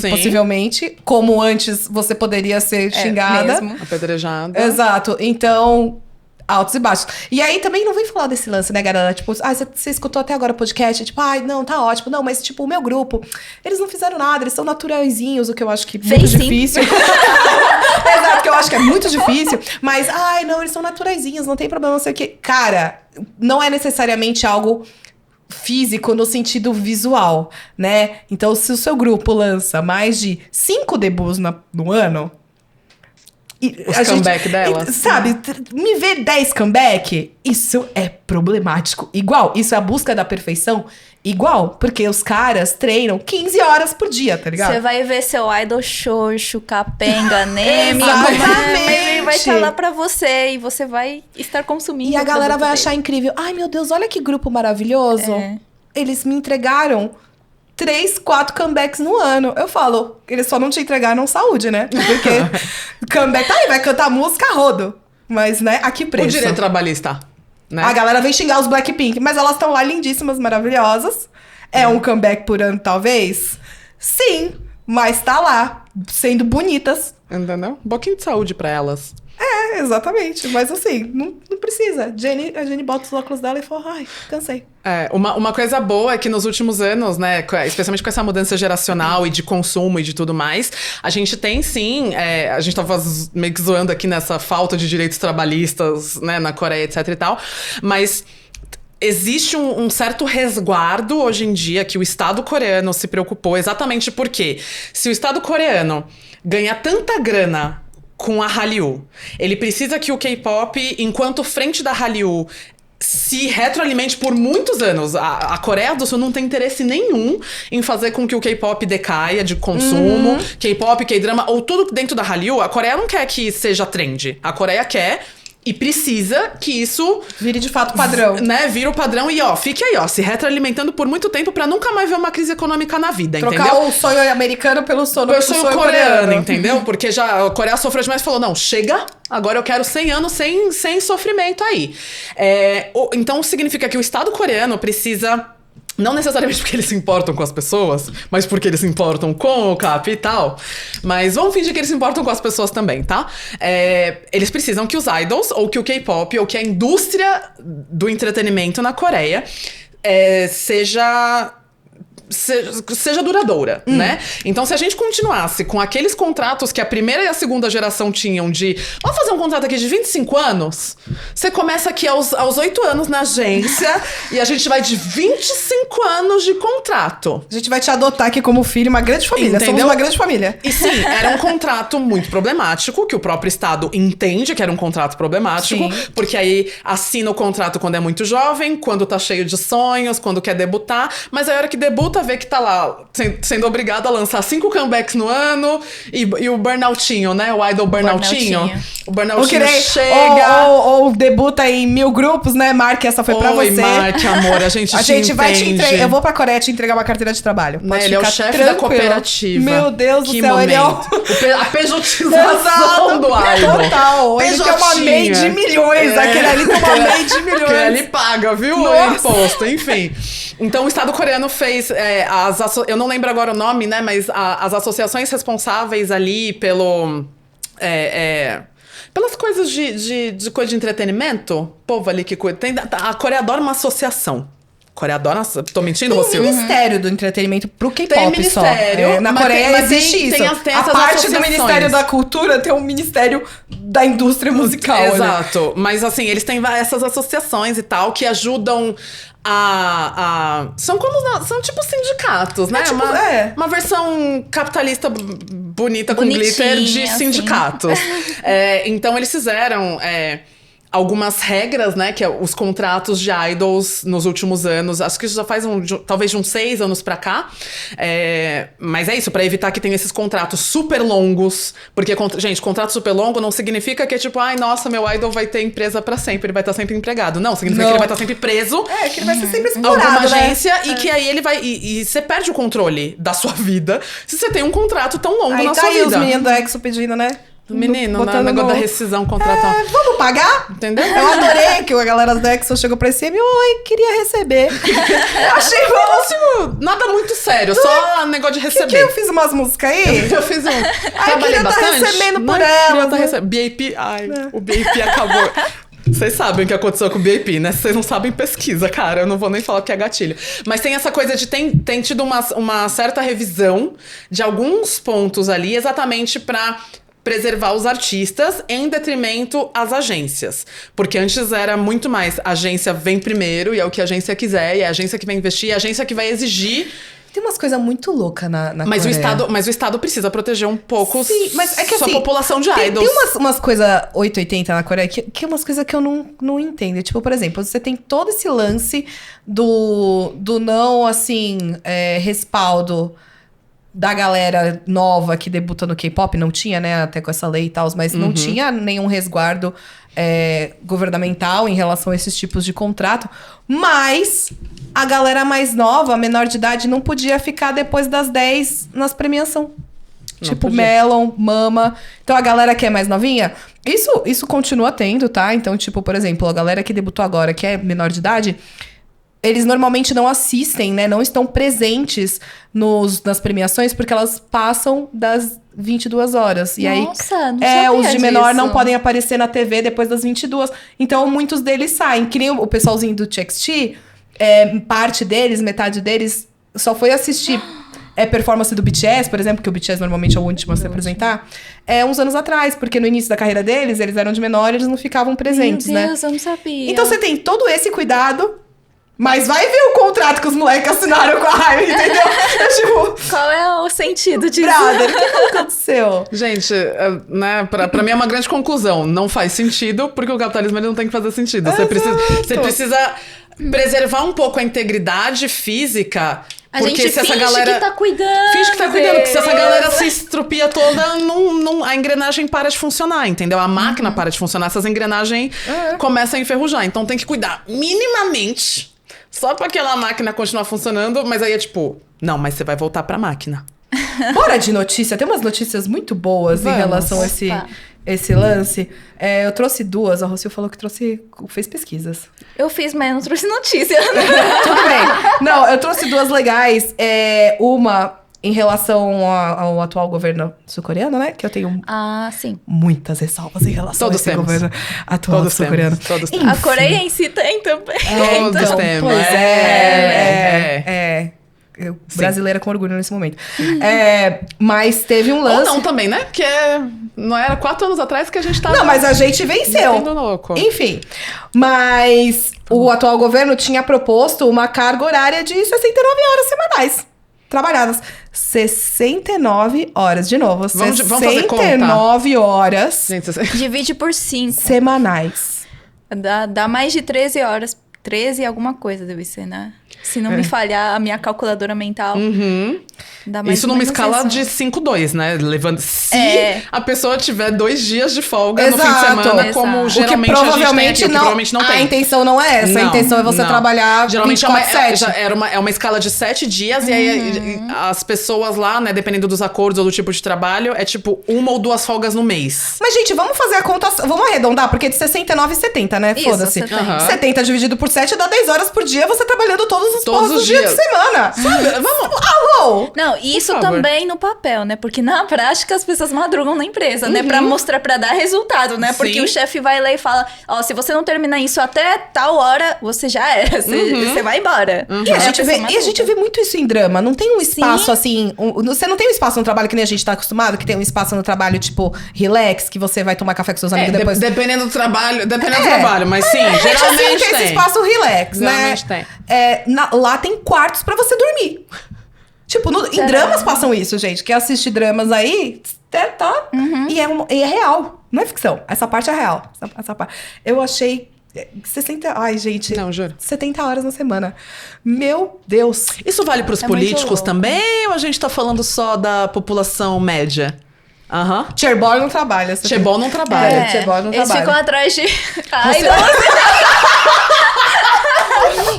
possivelmente. Como antes você poderia ser xingada. Mesmo. Apedrejada. Exato. Então, altos e baixos. E aí também não vem falar desse lance, né, galera? Tipo, você escutou até agora o podcast? Tipo, não, tá ótimo. Não, mas tipo, o meu grupo, eles não fizeram nada, eles são naturalzinhos, o que eu acho que é muito difícil. Exato, que eu acho que é muito difícil. Mas, não, eles são naturalzinhos, não tem problema, não sei o quê. Cara, não é necessariamente algo físico no sentido visual, né? Então, se o seu grupo lança mais de 5 debuts no ano... Os comeback dela. Sabe, me ver 10 comeback, isso é problemático. Igual, isso é a busca da perfeição. Igual, porque os caras treinam 15 horas por dia, tá ligado? Você vai ver seu idol xoxo, capenga, neme, Exatamente. mas ele vai estar lá pra você e você vai estar consumindo. E a o galera produto vai dele. achar incrível. Ai, meu Deus, olha que grupo maravilhoso. Eles me entregaram 3, 4 comebacks no ano. Eu falo, eles só não te entregaram saúde, né? Porque comeback, vai cantar música a rodo. Mas, né, a que preço? O direito trabalhista, né? A galera vem xingar os Blackpink, mas elas estão lá lindíssimas, maravilhosas. É um comeback por ano, talvez? Sim, mas tá lá, sendo bonitas. Entendeu? Um pouquinho de saúde pra elas. Exatamente. Mas assim, não precisa. A Jenny bota os óculos dela e fala, ai, cansei. Uma coisa boa é que nos últimos anos, né, especialmente com essa mudança geracional e de consumo e de tudo mais, a gente tem sim, a gente tava meio que zoando aqui nessa falta de direitos trabalhistas, né, na Coreia, etc e tal, mas existe um certo resguardo hoje em dia que o Estado coreano se preocupou exatamente porque se o Estado coreano ganha tanta grana com a Hallyu, ele precisa que o K-pop, enquanto frente da Hallyu, se retroalimente por muitos anos. A Coreia do Sul não tem interesse nenhum em fazer com que o K-pop decaia de consumo, K-pop, K-drama, ou tudo dentro da Hallyu. A Coreia não quer que seja trend. A Coreia quer e precisa que isso... Vire de fato padrão. Né, vira o padrão e, fique aí, se retroalimentando por muito tempo pra nunca mais ver uma crise econômica na vida, Trocar entendeu? o sonho americano pelo sonho coreano, entendeu? Porque já a Coreia sofreu demais e falou, não, chega, agora eu quero 100 anos sem sofrimento aí. Então significa que o Estado coreano precisa... Não necessariamente porque eles se importam com as pessoas, mas porque eles se importam com o capital. Mas vamos fingir que eles se importam com as pessoas também, tá? Eles precisam que os idols, ou que o K-pop, ou que a indústria do entretenimento na Coreia seja seja duradoura, né? Então, se a gente continuasse com aqueles contratos que a primeira e a segunda geração tinham de... Vamos fazer um contrato aqui de 25 anos? Você começa aqui aos 8 anos na agência e a gente vai de 25 anos de contrato. A gente vai te adotar aqui como filho, uma grande família. Entendeu? Somos uma grande família. E sim, era um contrato muito problemático, que o próprio Estado entende que era um contrato problemático, Sim. porque aí assina o contrato quando é muito jovem, quando tá cheio de sonhos, quando quer debutar, mas aí a hora que debuta, vê que tá lá sendo obrigado a lançar 5 comebacks no ano e o burnoutinho, né? O idol burnoutinho. O burnoutinho chega... Ou debuta em 1000 grupos, né? Mark, essa foi pra Oi, você. Mark, amor, a gente vai te entende. entregar. Eu vou pra Coreia te entregar uma carteira de trabalho. Né, Pode ele é o ficar chefe da tranquilo. cooperativa. Meu Deus do Que céu, ele é o... momento. A pejotização Exato, do idol. total. Ele tem uma MEI de milhões. Aquele ali tem uma MEI de milhões. Aquele ali paga, viu? Nossa. O imposto, enfim. Então, o Estado coreano fez... eu não lembro agora o nome, né? Mas as associações responsáveis ali pelo... pelas coisas de coisa de entretenimento, o povo ali que cuida. A Coreia adora uma associação. Coreia adora... Tô mentindo, Tem Rocio? um ministério do entretenimento pro K-pop Tem só. ministério, Na mas Coreia mas existe isso. tem A essas parte do associações. Ministério da Cultura tem um Ministério da Indústria Musical. Né? Exato. Mas assim, eles têm essas associações e tal que ajudam são tipo sindicatos, né? tipo, uma versão capitalista bonita com Bonitinha, glitter de assim. sindicatos. Então eles fizeram algumas regras, né? Que é os contratos de idols nos últimos anos. Acho que isso já faz talvez de uns 6 anos pra cá. Mas é isso, pra evitar que tenha esses contratos super longos. Porque, gente, contrato super longo não significa que é tipo, ai, nossa, meu idol vai ter empresa pra sempre, ele vai estar sempre empregado. Não, significa que ele vai estar sempre preso. Que ele vai ser sempre explorado, Alguma né? agência e que aí ele vai... E você perde o controle da sua vida se você tem um contrato tão longo Aí na tá sua aí vida. os meninos da Exo pedindo, né? Menino, Botando o negócio no- da rescisão contratual. Vamos pagar? Entendeu? Eu adorei que a galera da Exo chegou pra cima e, oi, queria receber. Eu achei bom. Nada muito sério, só negócio de Que receber. eu fiz umas músicas aí. Eu fiz um. Trabalhei queria tá bastante. recebendo por Não, elas, queria tá né? recebendo. BAP, o BAP acabou. Vocês sabem o que aconteceu com o BAP, né? Vocês não sabem, pesquisa, cara. Eu não vou nem falar que é gatilho. Mas tem essa coisa de... Tem tido uma certa revisão de alguns pontos ali, exatamente pra preservar os artistas em detrimento às agências. Porque antes era muito mais a agência vem primeiro e é o que a agência quiser, e é a agência que vai investir, e é a agência que vai exigir. Tem umas coisas muito loucas na Mas Coreia. o Estado precisa proteger um pouco Sim, mas é que sua assim, população de Tem idols. umas coisas 880 na Coreia que é umas coisas que eu não entendo. Tipo, por exemplo, você tem todo esse lance do não, assim, respaldo da galera nova que debuta no K-pop. Não tinha, né, até com essa lei e tal, mas não tinha nenhum resguardo governamental em relação a esses tipos de contrato. Mas a galera mais nova, menor de idade, não podia ficar depois das 10 nas premiação. Tipo, podia. Melon, Mama. Então, a galera que é mais novinha, isso continua tendo, tá? Então, tipo, por exemplo, a galera que debutou agora, que é menor de idade, eles normalmente não assistem, né? Não estão presentes nas premiações, porque elas passam das 22 horas. E Nossa, aí, não sabia os de menor disso. não podem aparecer na TV depois das 22. Então, muitos deles saem. Que nem o pessoalzinho do TXT, parte deles, metade deles, só foi assistir performance do BTS, por exemplo, que o BTS normalmente é o último a se apresentar, uns anos atrás, porque no início da carreira deles, eles eram de menor, eles não ficavam presentes, Meu né? Deus, eu não sabia. Então você tem todo esse cuidado, mas vai ver o contrato que os moleques assinaram com a Hybe, entendeu? É tipo, Qual é o sentido disso? brother, o que aconteceu? Gente, né, pra mim é uma grande conclusão. Não faz sentido, porque o capitalismo ele não tem que fazer sentido. Você precisa preservar um pouco a integridade física. A Porque gente se essa finge galera. que tá cuidando. Finge que tá cuidando, porque se essa deles. galera se estrupia toda, a engrenagem para de funcionar, entendeu? A máquina para de funcionar, essas engrenagens começam a enferrujar. Então tem que cuidar minimamente, só pra aquela máquina continuar funcionando, mas aí é tipo, não, mas você vai voltar pra máquina. Bora de notícia, tem umas notícias muito boas Vamos. em relação a Opa. esse lance. Eu trouxe duas, a Rocio falou que fez pesquisas. Eu fiz, mas eu não trouxe notícia. Tudo bem. Não, eu trouxe duas legais. Uma em relação ao atual governo sul-coreano, né? Que eu tenho Ah, sim. muitas ressalvas em relação Todos a esse temos. governo atual Todos sul-coreano. temos, todos temos. A Coreia em si tem também. Todos Então, temos. pois Brasileira com orgulho nesse momento. Mas teve um lance... Ou não também, né? Porque não era 4 anos atrás que a gente tava... Não, mas a gente venceu. metendo louco. Enfim, mas o atual governo tinha proposto uma carga horária de 69 horas semanais trabalhadas. 69 horas, de novo. Vamos fazer conta. 69 horas Gente, Divide por 5. semanais. Dá mais de 13 horas. 13 alguma coisa deve ser, né? Se não me falhar a minha calculadora mental. Dá mais isso ou numa menos escala isso. de 5-2, né? Levando... Se a pessoa tiver 2 dias de folga no fim de Exato. semana, como Exato. geralmente o que provavelmente a gente tem aqui, o que provavelmente não a tem. intenção não é essa. A Não, intenção é você não. trabalhar Geralmente 24/7. é uma escala de 7 dias, e aí as pessoas lá, né, dependendo dos acordos ou do tipo de trabalho, é tipo 1 ou 2 folgas no mês. Mas, gente, vamos fazer a conta... Vamos arredondar, porque é de 69 e 70, né? Isso, Foda-se. 70. Aham. 70 dividido por 7 dá 10 horas por dia, você trabalhando todos os Todos os dias dias. de semana. Sabe? Vamos... Alô? Não, e isso Por favor. também no papel, né? Porque na prática as pessoas madrugam na empresa, né? Pra mostrar, pra dar resultado, né? Porque Sim. o chefe vai lá e fala: ó, se você não terminar isso até tal hora, você já era. Você vai embora. E a, gente pessoa vê, muito isso em drama. Não tem um espaço Sim. assim. Você não tem um espaço no trabalho que nem a gente tá acostumado, que tem um espaço no trabalho, tipo, relax, que você vai tomar café com seus amigos depois. Dependendo do trabalho, mas sim, Assim, geralmente tem esse tem. espaço relax, Geralmente né? tem. Lá tem quartos pra você dormir. Tipo, em dramas passam isso, gente. Quem assiste dramas aí, tá. E é real. Não é ficção. Essa parte é real. Essa parte. Eu achei 60... Ai, gente. Não, juro. 70 horas na semana. Meu Deus. Isso vale pros É muito políticos louco. também, ou a gente tá falando só da população média? Aham. Chairboy não trabalha. Chebol não trabalha. É. Chebol não Eles trabalha. ficam atrás de. Ai, Você- não.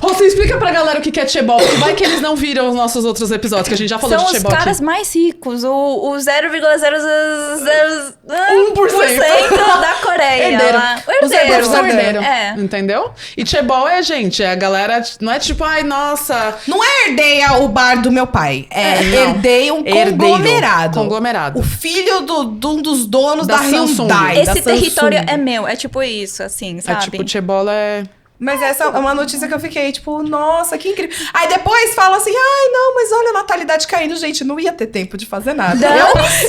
Você explica pra galera o que é Chebol, porque vai que eles não viram os nossos outros episódios, que a gente já falou São de os Chebol caras aqui. mais ricos, o 0,000 1% da Coreia. Herdeiro. Lá. Os herdeiros, Profissão herdeiro. É. Entendeu? E Chebol é, gente, é a galera... Não é tipo, ai, nossa... Não é herdei o bar do meu pai. não. Herdei um Herdeiro. conglomerado. Conglomerado. O filho de um dos donos Da da Samsung. Hyundai. Esse da território Samsung. é meu. É tipo isso, assim, É sabe? tipo, Chebol é... Mas essa é uma notícia que eu fiquei, tipo, nossa, que incrível. Aí depois fala assim, ai, não, mas olha a natalidade caindo. Gente, não ia ter tempo de fazer nada.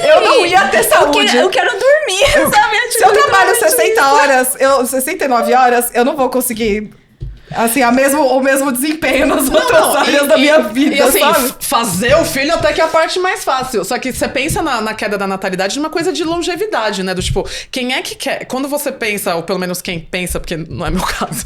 Eu não ia ter saúde. Eu quero dormir, sabe? Se eu trabalho 60 horas, 69 horas, eu não vou conseguir, assim, o mesmo desempenho nas outras áreas da minha vida, e assim, sabe? fazer o filho até que é a parte mais fácil. Só que você pensa na queda da natalidade numa coisa de longevidade, né? Do tipo, quem é que quer... Quando você pensa, ou pelo menos quem pensa, porque não é meu caso,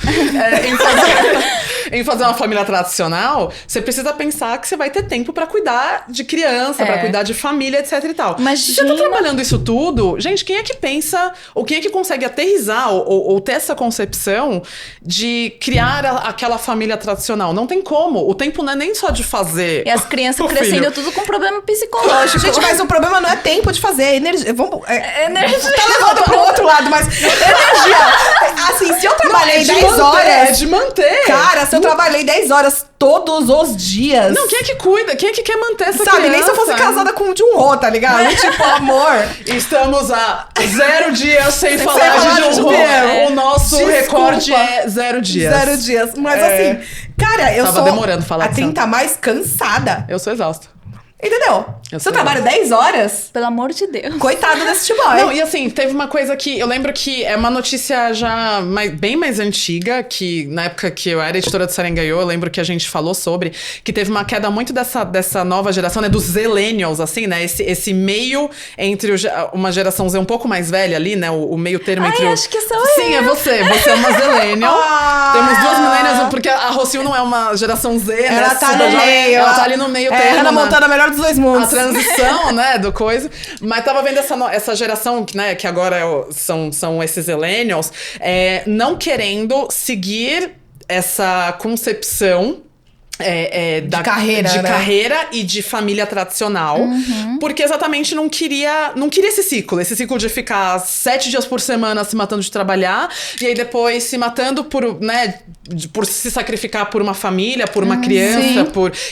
em fazer uma família tradicional, você precisa pensar que você vai ter tempo pra cuidar de criança, pra cuidar de família, etc e tal. Imagina- Se você tá trabalhando isso tudo, gente, quem é que pensa, ou quem é que consegue aterrissar, ou ter essa concepção de criar aquela família tradicional? Não tem como. O tempo não é nem só de fazer. E as crianças o crescendo filho. tudo com problema psicológico. Gente, mas o problema não é tempo de fazer, é energia. Energia. Tá levando pro outro lado, mas energia. Assim, se eu trabalhei de 10 manter, horas. É de manter. Cara, se eu trabalhei 10 horas todos os dias. Não, quem é que cuida? Quem é que quer manter essa Sabe, criança? nem se eu fosse casada com o Jun-ho, tá ligado? Tipo, amor. Estamos há 0 dias sem falar falar de de Jun-ho. Jun-ho. O nosso Desculpa. recorde é 0 dias. 0 dias. Mas É. assim, cara, eu Tava sou demorando falar a disso. 30 mais cansada. Eu sou exausta. Entendeu? Eu Se eu sou trabalho 10 horas, Pelo amor de Deus. coitado desse boy. Não, e assim, teve uma coisa que eu lembro que é uma notícia já bem mais antiga, que na época que eu era editora do Sarangayô, eu lembro que a gente falou sobre, que teve uma queda muito dessa nova geração, né, dos Zillennials, assim, né, esse meio entre uma geração Z um pouco mais velha ali, né, o meio termo Ai, entre acho que sou Sim, eu. é você é uma Zillennial. Ah. Temos 2 millennials, porque a Rocio não é uma geração Z, né, Ela tá super no jovem, meio. ela tá ali no meio É, termo. Hannah né? Montana, a melhor dos dois A mundos. transição, né, do coisa. Mas tava vendo essa geração, né, que agora são esses millennials, não querendo seguir essa concepção De carreira, né? carreira e de família tradicional, porque exatamente não queria esse ciclo de ficar 7 dias por semana se matando de trabalhar, e aí depois se matando por se sacrificar por uma família, por uma criança,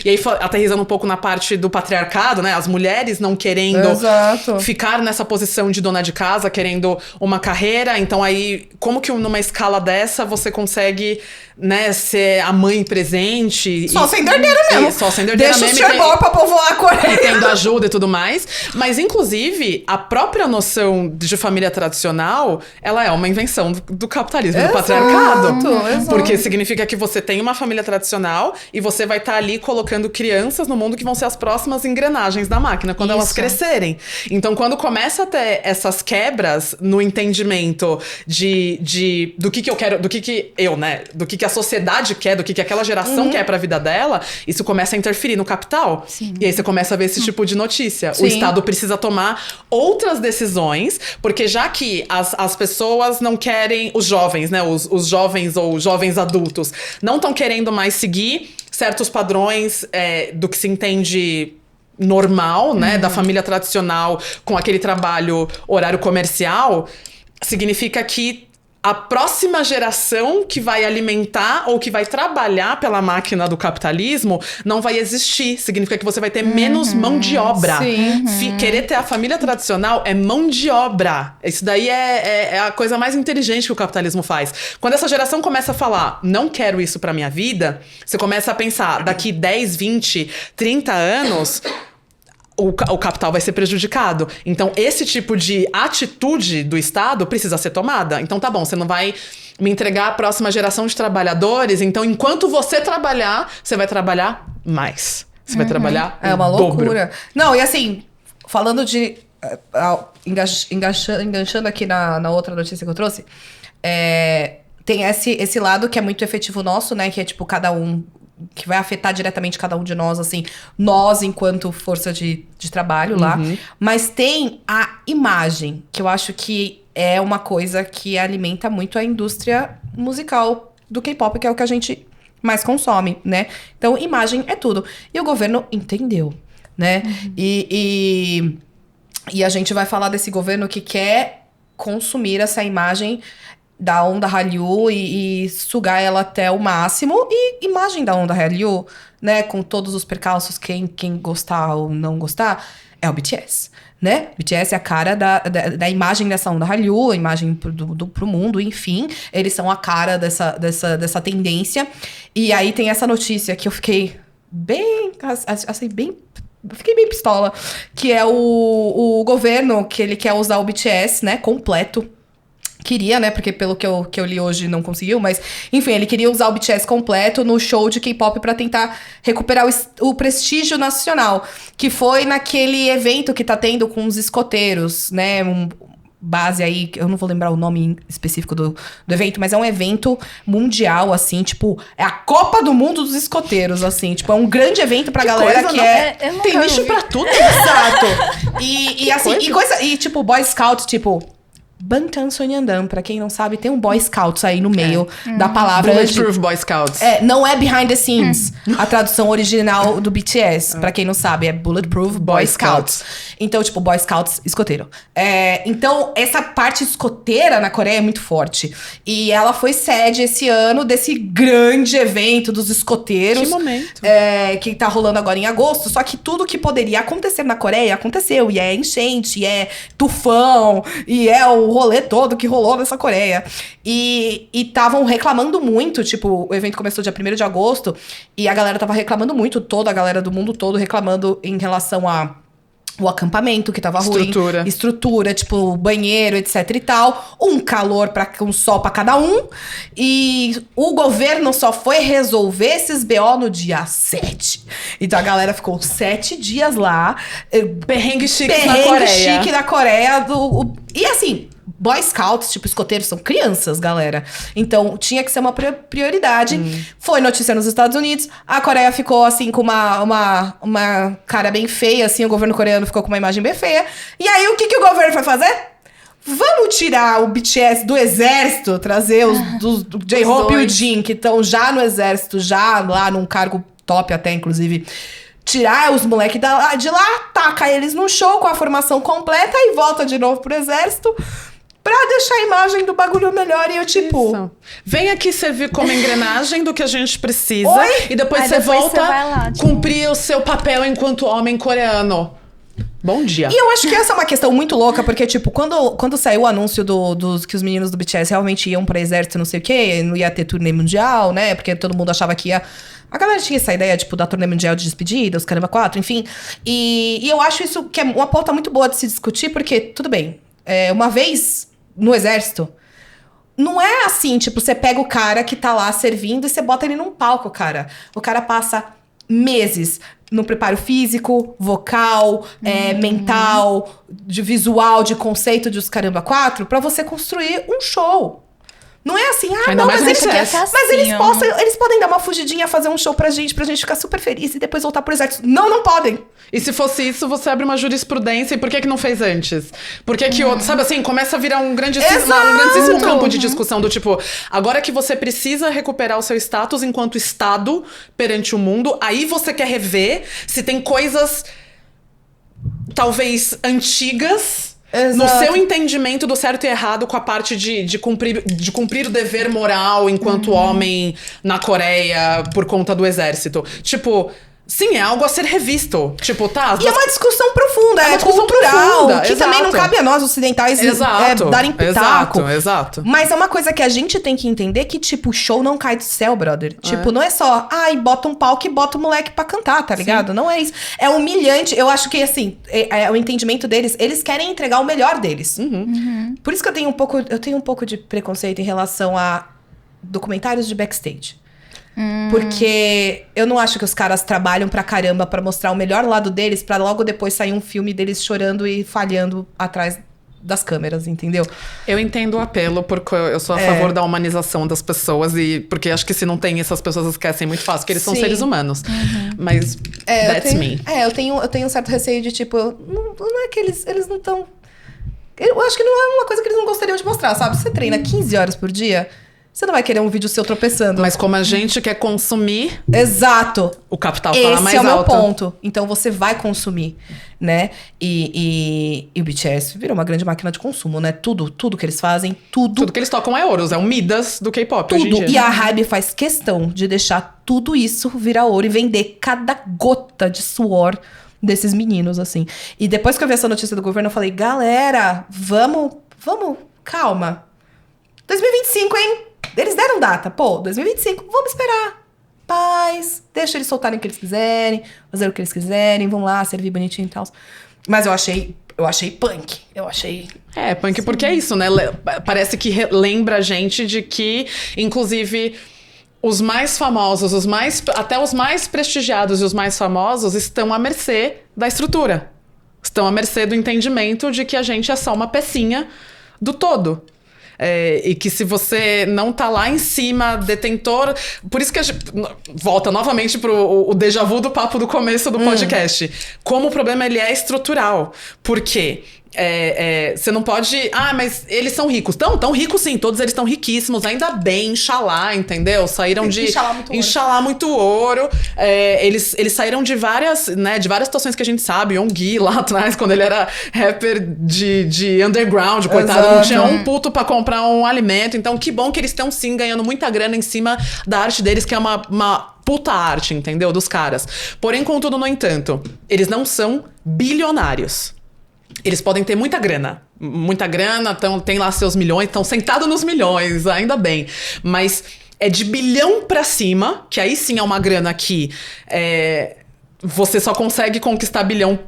e aí aterrissando um pouco na parte do patriarcado, né, as mulheres não querendo Exato. ficar nessa posição de dona de casa, querendo uma carreira. Então aí, como que numa escala dessa você consegue, né, ser a mãe presente Só sem doideira mesmo. Só sem doideira Deixa mesmo. o Sr. pra povoar a Coreia. E tendo ajuda e tudo mais. Mas, inclusive, a própria noção de família tradicional, ela é uma invenção do capitalismo, do patriarcado. Exato. Porque significa que você tem uma família tradicional e você vai estar ali colocando crianças no mundo que vão ser as próximas engrenagens da máquina, quando elas crescerem. Então, quando começa a ter essas quebras no entendimento do que eu quero, do que a sociedade quer, do que aquela geração quer pra vida dela, isso começa a interferir no capital. Sim. E aí você começa a ver esse tipo de notícia. Sim. O Estado precisa tomar outras decisões, porque já que as pessoas não querem, os jovens, né, os jovens ou jovens adultos, não estão querendo mais seguir certos padrões do que se entende normal, né, da família tradicional com aquele trabalho horário comercial, significa que a próxima geração que vai alimentar ou que vai trabalhar pela máquina do capitalismo não vai existir. Significa que você vai ter menos mão de obra. Querer ter a família tradicional é mão de obra. Isso daí é a coisa mais inteligente que o capitalismo faz. Quando essa geração começa a falar, não quero isso pra minha vida, você começa a pensar, daqui 10, 20, 30 anos... O capital vai ser prejudicado. Então, esse tipo de atitude do Estado precisa ser tomada. Então, tá bom, você não vai me entregar a próxima geração de trabalhadores. Então, enquanto você trabalhar, você vai trabalhar mais. Você vai trabalhar É uma dobro. loucura. Não, e assim, falando de... enganchando aqui na outra notícia que eu trouxe, tem esse lado que é muito efetivo nosso, né? Que é tipo, cada um... que vai afetar diretamente cada um de nós, assim, nós enquanto força de trabalho lá. Mas tem a imagem, que eu acho que é uma coisa que alimenta muito a indústria musical do K-pop, que é o que a gente mais consome, né? Então, imagem é tudo. E o governo entendeu, né? E a gente vai falar desse governo que quer consumir essa imagem da onda Hallyu e sugar ela até o máximo. E imagem da onda Hallyu, né, com todos os percalços, quem gostar ou não gostar, é o BTS, né? BTS é a cara da imagem dessa onda Hallyu, a imagem pro mundo, enfim. Eles são a cara dessa tendência. E aí tem essa notícia que eu fiquei bem, assim, fiquei bem pistola, que é o governo que ele quer usar o BTS, né, completo. Queria, né? Porque pelo que eu li hoje não conseguiu, mas... Enfim, ele queria usar o BTS completo no show de K-pop pra tentar recuperar o prestígio nacional. Que foi naquele evento que tá tendo com os escoteiros, né? Base aí, eu não vou lembrar o nome específico do evento, mas é um evento mundial, assim, tipo... É a Copa do Mundo dos Escoteiros, assim. Tipo, é um grande evento pra galera coisa, que não, tem nicho pra tudo. Exato. E assim, e tipo, Boy Scout, tipo... Bangtan Sonyeondan, pra quem não sabe, tem um Boy Scouts aí no meio da palavra. Bulletproof Boy Scouts. Não é Behind the Scenes. A tradução original do BTS, pra quem não sabe, é Bulletproof Boy Scouts. Então, tipo, Boy Scouts escoteiro. Então, essa parte escoteira na Coreia é muito forte. E ela foi sede esse ano desse grande evento dos escoteiros. Que momento. Que tá rolando agora em agosto. Só que tudo que poderia acontecer na Coreia, aconteceu. E é enchente, e é tufão, e é o rolê todo que rolou nessa Coreia. E estavam reclamando muito, tipo, o evento começou dia 1º de agosto, e a galera tava reclamando muito, toda a galera do mundo todo reclamando em relação o acampamento que tava ruim. Estrutura, tipo, banheiro, etc e tal. Um sol pra cada um. E o governo só foi resolver esses BO no dia 7. Então a galera ficou 7 dias lá. Perrengue chique na Coreia. Chique na Coreia. E assim... Boy Scouts, tipo, escoteiros, são crianças, galera. Então, tinha que ser uma prioridade. Foi notícia nos Estados Unidos. A Coreia ficou, assim, com uma cara bem feia, assim. O governo coreano ficou com uma imagem bem feia. E aí, o que o governo foi fazer? Vamos tirar o BTS do exército, trazer do J-Hope e o Jin, que estão já no exército, já lá num cargo top até, inclusive... Tirar os moleques de lá, taca eles no show com a formação completa e volta de novo pro exército pra deixar a imagem do bagulho melhor. E eu, tipo... Isso. Vem aqui servir como engrenagem do que a gente precisa. Oi? E depois Aí você depois volta você vai lá, tipo... cumprir o seu papel enquanto homem coreano. Bom dia. E eu acho que essa é uma questão muito louca, porque, tipo, quando saiu o anúncio dos que os meninos do BTS realmente iam pra exército, não sei o quê, não ia ter turnê mundial, né? Porque todo mundo achava que ia... A galera tinha essa ideia, tipo, da turnê mundial de despedida, os Caramba 4, enfim. E eu acho isso que é uma pauta muito boa de se discutir, porque, tudo bem, uma vez no exército, não é assim, tipo, você pega o cara que tá lá servindo e você bota ele num palco, cara. O cara passa meses no preparo físico, vocal, mental, de visual, de conceito de Os Caramba 4, pra você construir um show. Não é assim, Ainda mais mas no eles, BTS. mas eles podem dar uma fugidinha, fazer um show pra gente ficar super feliz e depois voltar pro exército. Não podem. E se fosse isso, você abre uma jurisprudência. E por que não fez antes? Por que outro... Sabe assim, começa a virar um grandíssimo campo de discussão do tipo... Agora que você precisa recuperar o seu status enquanto Estado perante o mundo, aí você quer rever se tem coisas talvez antigas... Exato. No seu entendimento do certo e errado com a parte de cumprir o dever moral enquanto homem na Coreia por conta do exército. Tipo, sim, é algo a ser revisto. Tipo, tá... E é uma discussão profunda, uma discussão cultural, profunda, que também não cabe a nós ocidentais darem pitaco. Exato. Mas é uma coisa que a gente tem que entender que, tipo, o show não cai do céu, brother. Tipo, não é só, bota um palco e bota o moleque pra cantar, tá ligado? Sim. Não é isso. É humilhante. Eu acho que, assim, o entendimento deles, eles querem entregar o melhor deles. Por isso que eu tenho um pouco de preconceito em relação a documentários de backstage. Porque eu não acho que os caras trabalham pra caramba pra mostrar o melhor lado deles, pra logo depois sair um filme deles chorando e falhando atrás das câmeras, entendeu? Eu entendo o apelo, porque eu sou a favor da humanização das pessoas, e porque acho que se não tem, essas pessoas esquecem muito fácil, que eles são seres humanos. Mas that's me. Eu tenho um certo receio de, tipo, não é que eles não estão... Eu acho que não é uma coisa que eles não gostariam de mostrar, sabe? Você treina 15 horas por dia... Você não vai querer um vídeo seu tropeçando. Mas como a gente quer consumir... Exato. O capital fala mais alto. Esse é o meu ponto. Então, você vai consumir, né? E o BTS virou uma grande máquina de consumo, né? Tudo que eles fazem, Tudo que eles tocam é ouros. É o Midas do K-pop hoje em tudo. dia. E a Hybe faz questão de deixar tudo isso virar ouro e vender cada gota de suor desses meninos, assim. E depois que eu vi essa notícia do governo, eu falei, galera, vamos, calma. 2025, hein? Eles deram data. 2025, vamos esperar. Paz. Deixa eles soltarem o que eles quiserem. Fazer o que eles quiserem. Vão lá, servir bonitinho e tal. Mas eu achei punk. Punk porque é isso, né? Parece que lembra a gente de que, inclusive... Os mais famosos, até os mais prestigiados e os mais famosos estão à mercê da estrutura. Estão à mercê do entendimento de que a gente é só uma pecinha do todo. E que se você não tá lá em cima, detentor... Por isso que a gente volta novamente pro o déjà vu do papo do começo do podcast. Como o problema ele é estrutural. Por quê? Você não pode... mas eles são ricos. Tão ricos sim, todos eles estão riquíssimos. Ainda bem, Inxalá, entendeu? Saíram de... Inxalá muito ouro. Eles saíram de várias, né, de várias situações que a gente sabe. Yoongi lá atrás, quando ele era rapper de underground, coitado. Exato. Não tinha um puto pra comprar um alimento. Então, que bom que eles estão sim ganhando muita grana em cima da arte deles, que é uma puta arte, entendeu? Dos caras. Porém, contudo, no entanto, eles não são bilionários. Eles podem ter muita grana, tem lá seus milhões, estão sentados nos milhões, ainda bem. Mas é de bilhão pra cima, que aí sim é uma grana que você só consegue conquistar bilhão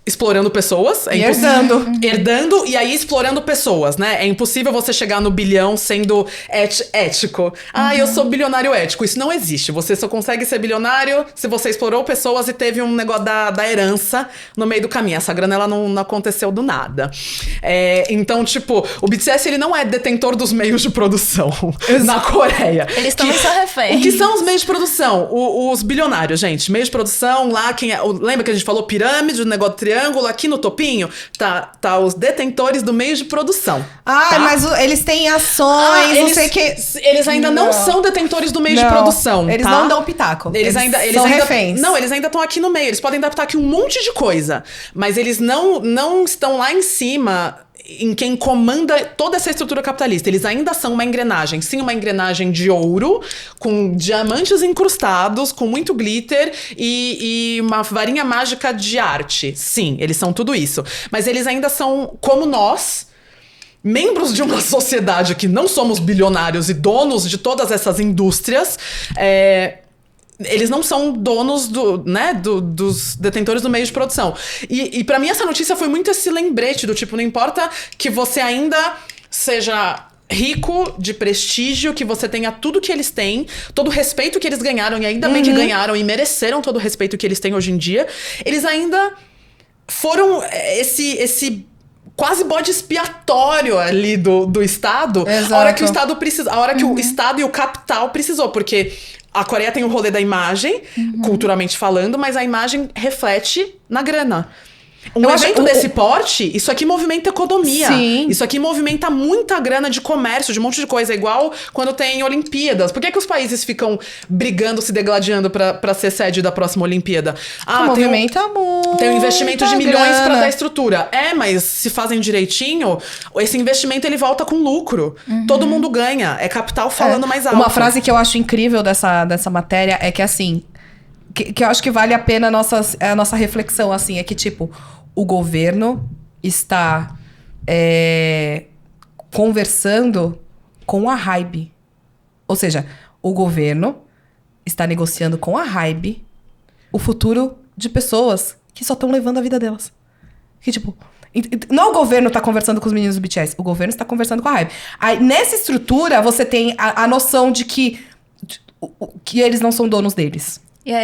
explorando pessoas. Herdando e aí explorando pessoas, né? É impossível você chegar no bilhão sendo ético. Eu sou bilionário ético. Isso não existe. Você só consegue ser bilionário se você explorou pessoas e teve um negócio da herança no meio do caminho. Essa grana, ela não aconteceu do nada. Então, tipo, o BTS, ele não é detentor dos meios de produção na Coreia. Eles também são reféns. O que são os meios de produção? Os bilionários, gente. Meios de produção, lá, lembra que a gente falou pirâmide, o negócio triângulo, aqui no topinho, tá os detentores do meio de produção. Tá? Mas eles têm ações, não sei o que... Eles ainda não são detentores do meio de produção, eles não dão pitaco. Eles são reféns. Não, eles ainda estão aqui no meio. Eles podem dar pitaco em um monte de coisa. Mas eles não estão lá em cima... em quem comanda toda essa estrutura capitalista. Eles ainda são uma engrenagem. Sim, uma engrenagem de ouro, com diamantes incrustados, com muito glitter e uma varinha mágica de arte. Sim, eles são tudo isso. Mas eles ainda são como nós, membros de uma sociedade que não somos bilionários e donos de todas essas indústrias. Eles não são donos dos detentores do meio de produção. E para mim essa notícia foi muito esse lembrete do tipo, não importa que você ainda seja rico, de prestígio, que você tenha tudo que eles têm, todo o respeito que eles ganharam, e ainda bem que ganharam e mereceram todo o respeito que eles têm hoje em dia, eles ainda foram esse quase bode expiatório ali do Estado. Exato. A hora que o Estado precisa, a hora que o Estado e o capital precisou, porque a Coreia tem o rolê da imagem, culturalmente falando, mas a imagem reflete na grana. Um evento desse porte, isso aqui movimenta economia. Sim. Isso aqui movimenta muita grana de comércio, de um monte de coisa. Igual quando tem Olimpíadas. Por que os países ficam brigando, se degladiando pra ser sede da próxima Olimpíada? Movimenta muito. Tem um investimento de milhões grana pra dar estrutura. Mas se fazem direitinho, esse investimento ele volta com lucro. Todo mundo ganha. É capital falando mais alto. Uma frase que eu acho incrível dessa matéria é que, assim, que eu acho que vale a pena a nossa reflexão, assim, é que, tipo, o governo está conversando com a Hybe. Ou seja, o governo está negociando com a Hybe o futuro de pessoas que só estão levando a vida delas. Que, tipo, não o governo está conversando com os meninos do BTS, o governo está conversando com a Hybe. Aí, nessa estrutura, você tem a noção de que eles não são donos deles. E a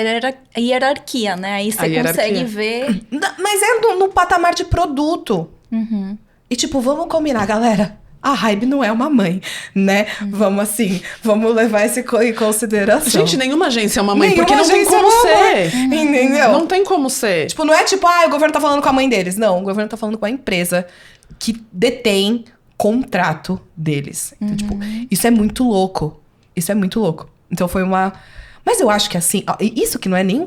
hierarquia, né? Aí você consegue ver... Mas é no patamar de produto. E tipo, vamos combinar, galera. A Hybe não é uma mãe, né? Vamos levar isso em consideração. Gente, nenhuma agência é uma mãe, porque não tem como ser. Entendeu? Não tem como ser. Tipo, não é tipo, o governo tá falando com a mãe deles. Não, o governo tá falando com a empresa que detém contrato deles. Então, tipo, isso é muito louco. Isso é muito louco. Então foi uma... Mas eu acho que assim, isso que não é nem...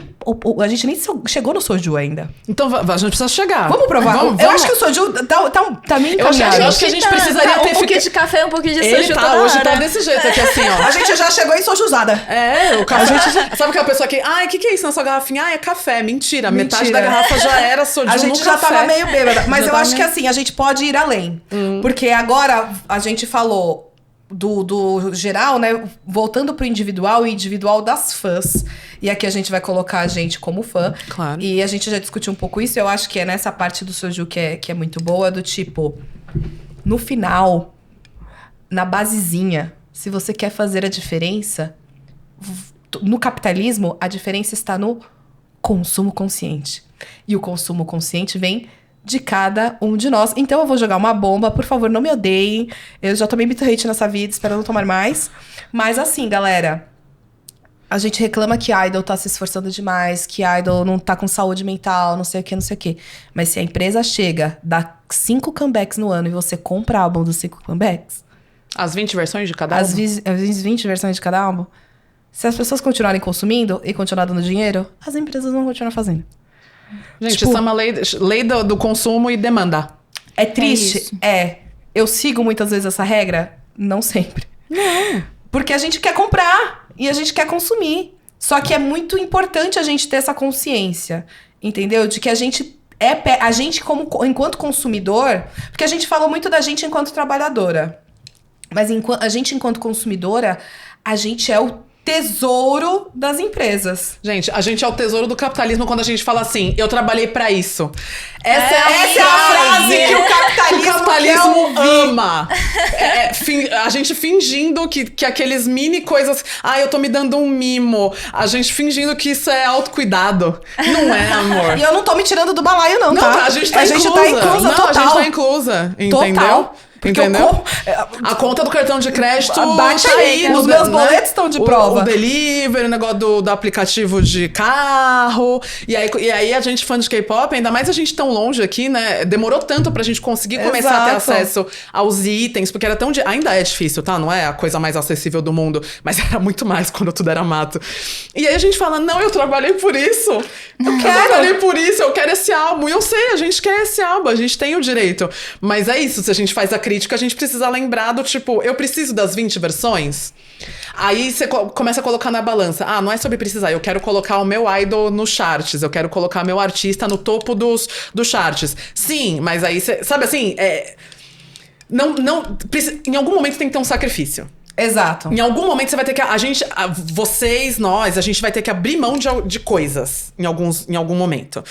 A gente nem chegou no soju ainda. Então a gente precisa chegar. Vamos provar. Eu acho que o soju tá meio encaminhado. Eu acho que a gente precisaria ter... Um pouquinho de café, um pouquinho de Ele soju hoje hora. tá desse jeito aqui, assim, ó. A gente já chegou em sojuzada. O café... Sabe aquela pessoa que... o que é isso na sua garrafinha? É café. Mentira. Metade da garrafa já era soju no café. A gente já tava meio bêbada. Mas eu acho que assim, a gente pode ir além. Porque agora a gente falou... Do geral, né? Voltando pro individual, e individual das fãs. E aqui a gente vai colocar a gente como fã. Claro. E a gente já discutiu um pouco isso. Eu acho que é nessa parte do soju que é muito boa. Do tipo, no final, na basezinha, se você quer fazer a diferença, no capitalismo, a diferença está no consumo consciente. E o consumo consciente vem de cada um de nós. Então eu vou jogar uma bomba, por favor, não me odeiem. Eu já tomei muito hate nessa vida, espero não tomar mais. Mas assim, galera, a gente reclama que idol tá se esforçando demais, que idol não tá com saúde mental, não sei o que. Mas se a empresa chega, dá 5 comebacks no ano e você compra álbum dos 5 comebacks... As 20 versões de cada álbum? As 20 versões de cada álbum. Se as pessoas continuarem consumindo e continuar dando dinheiro, as empresas vão continuar fazendo. Gente, tipo, isso é uma lei do consumo e demanda. É triste? Eu sigo muitas vezes essa regra? Não sempre. Não. Porque a gente quer comprar e a gente quer consumir. Só que é muito importante a gente ter essa consciência, entendeu? De que a gente enquanto consumidor... Porque a gente falou muito da gente enquanto trabalhadora. Mas a gente enquanto consumidora, a gente é o tesouro das empresas. Gente, a gente é o tesouro do capitalismo quando a gente fala assim, eu trabalhei pra isso. Essa é a frase que o capitalismo ama. A gente fingindo que aqueles mini coisas... eu tô me dando um mimo. A gente fingindo que isso é autocuidado. Não é, amor. E eu não tô me tirando do balaio, não, tá? A gente tá inclusa. Não, total. a gente tá inclusa, entendeu? Total. Porque entendeu? A conta do cartão de crédito bate tá aí, aí. os meus boletos estão de prova. O delivery, o negócio do aplicativo de carro. E aí a gente, fã de K-pop, ainda mais a gente tão longe aqui, né? Demorou tanto pra gente conseguir começar a ter acesso aos itens, porque era tão... Ainda é difícil, tá? Não é a coisa mais acessível do mundo, mas era muito mais quando tudo era mato. E aí a gente fala, não, eu trabalhei por isso. Eu trabalhei por isso, eu quero esse álbum. E eu sei, a gente quer esse álbum, a gente tem o direito. Mas é isso, se a gente faz a crítica, a gente precisa lembrar do tipo, eu preciso das 20 versões? Aí você começa a colocar na balança. Não é sobre precisar, eu quero colocar o meu idol nos charts, eu quero colocar meu artista no topo dos charts. Sim, mas aí você... Sabe assim, em algum momento tem que ter um sacrifício. Exato. Em algum momento você vai ter que... Vocês, nós, a gente vai ter que abrir mão de coisas em algum momento.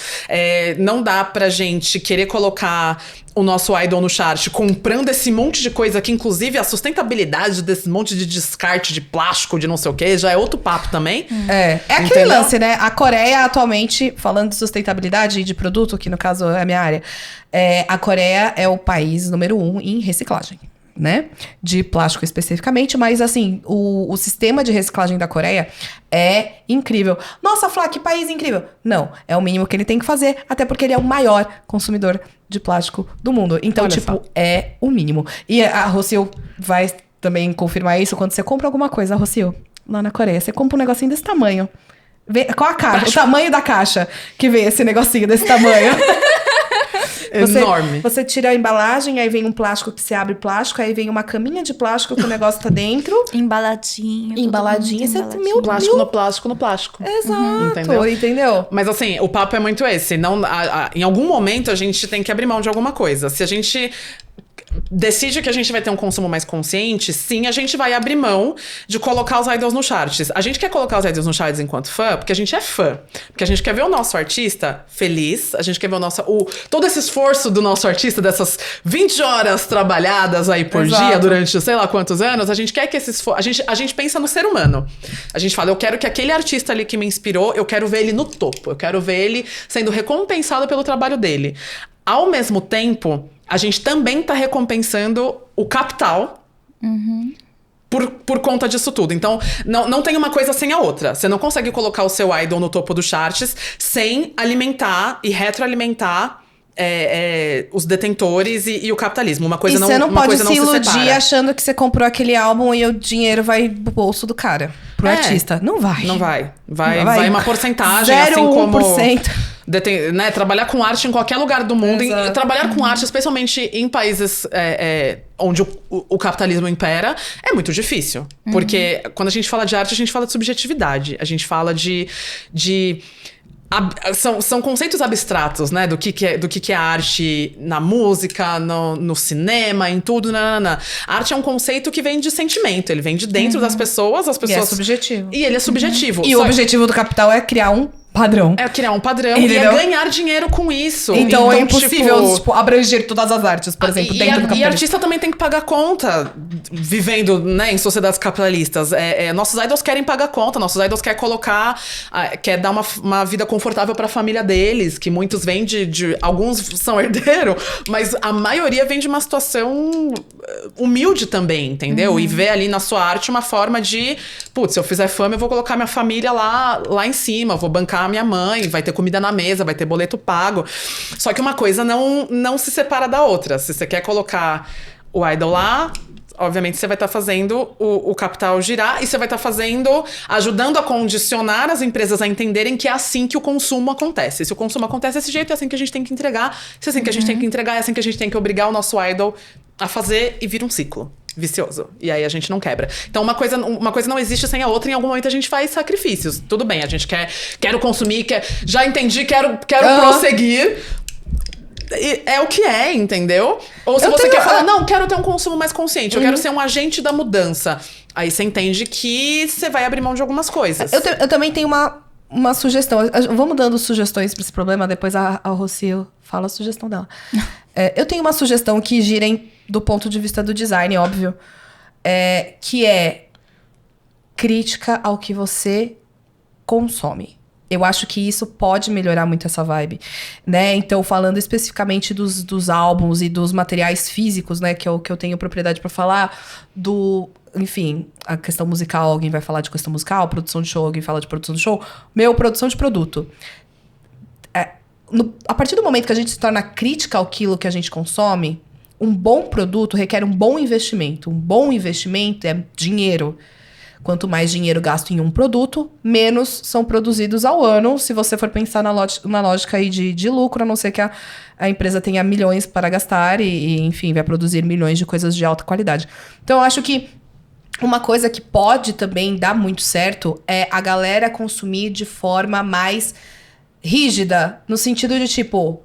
Não dá pra gente querer colocar o nosso idol no chart comprando esse monte de coisa que, inclusive, a sustentabilidade desse monte de descarte de plástico, de não sei o quê, já é outro papo também. É aquele lance, né? A Coreia, atualmente, falando de sustentabilidade e de produto, que no caso é a minha área, a Coreia é o país número 1 em reciclagem. Né? De plástico especificamente, mas assim, o sistema de reciclagem da Coreia é incrível. Nossa, Flá, que país incrível! Não, é o mínimo que ele tem que fazer, até porque ele é o maior consumidor de plástico do mundo. Então, é o mínimo. E a Rocio vai também confirmar isso quando você compra alguma coisa, Rocio, lá na Coreia. Você compra um negocinho desse tamanho. Qual a caixa? O tamanho da caixa que vem esse negocinho desse tamanho. Enorme. Você tira a embalagem, aí vem um plástico que você abre o plástico, aí vem uma caminha de plástico que o negócio tá dentro. Embaladinho. Plástico no plástico no plástico. Exato, entendeu? Mas assim, o papo é muito esse. Não, em algum momento a gente tem que abrir mão de alguma coisa. Se a gente decide que a gente vai ter um consumo mais consciente, sim, a gente vai abrir mão de colocar os idols no charts. A gente quer colocar os idols no charts enquanto fã, porque a gente é fã. Porque a gente quer ver o nosso artista feliz, a gente quer ver todo esse esforço do nosso artista, dessas 20 horas trabalhadas aí por dia, durante sei lá quantos anos, a gente quer que esse esforço... A gente pensa no ser humano. A gente fala, eu quero que aquele artista ali que me inspirou, eu quero ver ele no topo, eu quero ver ele sendo recompensado pelo trabalho dele. Ao mesmo tempo, a gente também tá recompensando o capital por conta disso tudo. Então, não tem uma coisa sem a outra. Você não consegue colocar o seu idol no topo dos charts sem alimentar e retroalimentar os detentores e o capitalismo. Uma coisa você não pode se iludir separa. achando que você comprou aquele álbum e o dinheiro vai pro bolso do cara, pro artista. Não vai. Não vai. Vai uma porcentagem, 0,1%. assim como... né, trabalhar com arte em qualquer lugar do mundo. Trabalhar com arte, especialmente em países onde o capitalismo impera, é muito difícil. Porque quando a gente fala de arte, a gente fala de subjetividade. A gente fala de são conceitos abstratos, né? Do que é arte na música, no cinema, em tudo. A arte é um conceito que vem de sentimento. Ele vem de dentro das pessoas. As pessoas... E é subjetivo. E ele é subjetivo. E o objetivo do capital é criar um padrão. É criar um padrão e ganhar dinheiro com isso. Então é impossível abranger todas as artes, por exemplo, dentro do capitalismo. E artista também tem que pagar conta, vivendo, né, em sociedades capitalistas. Nossos idols querem pagar conta, nossos idols querem quer dar uma vida confortável pra família deles, que muitos vêm alguns são herdeiros, mas a maioria vem de uma situação humilde também, entendeu? E vê ali na sua arte uma forma de, putz, se eu fizer fama, eu vou colocar minha família lá em cima, vou bancar a minha mãe, vai ter comida na mesa, vai ter boleto pago. Só que uma coisa não se separa da outra. Se você quer colocar o idol lá, obviamente você vai estar fazendo o capital girar e você vai estar ajudando a condicionar as empresas a entenderem que é assim que o consumo acontece. Se o consumo acontece desse jeito, é assim que a gente tem que entregar. Se é assim que a gente tem que entregar, é assim que a gente tem que obrigar o nosso idol a fazer e vira um ciclo vicioso. E aí a gente não quebra. Então uma coisa não existe sem a outra. Em algum momento a gente faz sacrifícios. Tudo bem, a gente quero consumir, já entendi, quero prosseguir. É o que é, entendeu? Ou se você quer falar, não, quero ter um consumo mais consciente, eu quero ser um agente da mudança. Aí você entende que você vai abrir mão de algumas coisas. Eu também tenho uma sugestão. Vamos dando sugestões pra esse problema, depois a Rocio fala a sugestão dela. Eu tenho uma sugestão que gira do ponto de vista do design, óbvio. Que é crítica ao que você consome. Eu acho que isso pode melhorar muito essa vibe, né? Então, falando especificamente dos álbuns e dos materiais físicos, né? Que é o que eu tenho propriedade pra falar, enfim, a questão musical, alguém vai falar de questão musical, produção de show, alguém fala de produção de show. Produção de produto. A partir do momento que a gente se torna crítica àquilo que a gente consome, um bom produto requer um bom investimento. Um bom investimento é dinheiro. Quanto mais dinheiro gasto em um produto, menos são produzidos ao ano, se você for pensar na lógica aí de lucro, a não ser que a empresa tenha milhões para gastar enfim, vai produzir milhões de coisas de alta qualidade. Então, eu acho que uma coisa que pode também dar muito certo é a galera consumir de forma mais rígida, no sentido de tipo...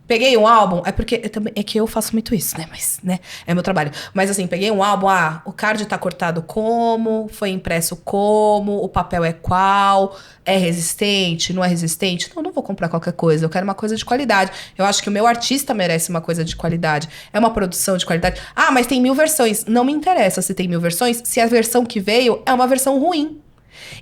Peguei um álbum, é que eu faço muito isso, né? Mas, né? É meu trabalho. Mas assim, peguei um álbum, o card tá cortado como, foi impresso como, o papel é qual, é resistente, não é resistente. Não vou comprar qualquer coisa, eu quero uma coisa de qualidade. Eu acho que o meu artista merece uma coisa de qualidade. É uma produção de qualidade. Mas tem 1000 versões. Não me interessa se tem 1000 versões, se a versão que veio é uma versão ruim.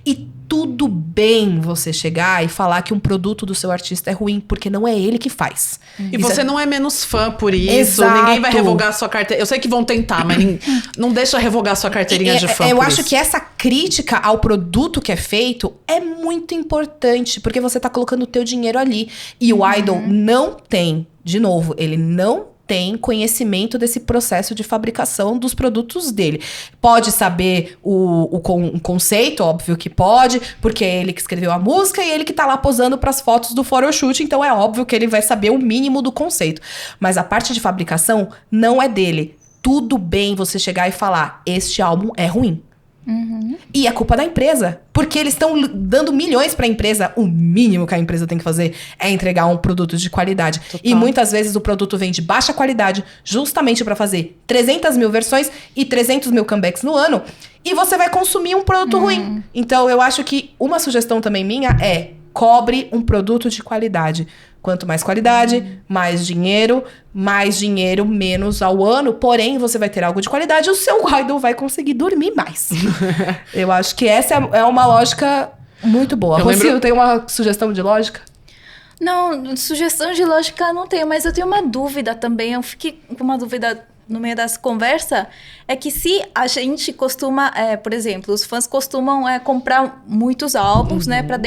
E tudo bem você chegar e falar que um produto do seu artista é ruim, porque não é ele que faz. E você não é menos fã por isso. Exato. Ninguém vai revogar a sua carteira. Eu sei que vão tentar, mas não deixa revogar a sua carteirinha de fã. Eu por acho isso. que essa crítica ao produto que é feito é muito importante, porque você tá colocando o teu dinheiro ali. E o idol não tem, de novo, ele não tem conhecimento desse processo de fabricação dos produtos dele. Pode saber o conceito, óbvio que pode, porque é ele que escreveu a música e ele que tá lá posando pras fotos do photoshoot, então é óbvio que ele vai saber o mínimo do conceito. Mas a parte de fabricação não é dele. Tudo bem você chegar e falar, este álbum é ruim. E é culpa da empresa, porque eles estão dando milhões pra empresa. O mínimo que a empresa tem que fazer é entregar um produto de qualidade. Total. E muitas vezes o produto vem de baixa qualidade, justamente pra fazer 300 mil versões e 300 mil comebacks no ano, e você vai consumir um produto ruim. Então eu acho que uma sugestão também minha é: cobre um produto de qualidade. Quanto mais qualidade, mais dinheiro, menos ao ano. Porém, você vai ter algo de qualidade e o seu idol vai conseguir dormir mais. Eu acho que essa é uma lógica muito boa. Rocio, tem uma sugestão de lógica? Não, sugestão de lógica não tenho, mas eu tenho uma dúvida também. Eu fiquei com uma dúvida no meio dessa conversa, é que se a gente costuma, por exemplo, os fãs costumam comprar muitos álbuns, né, para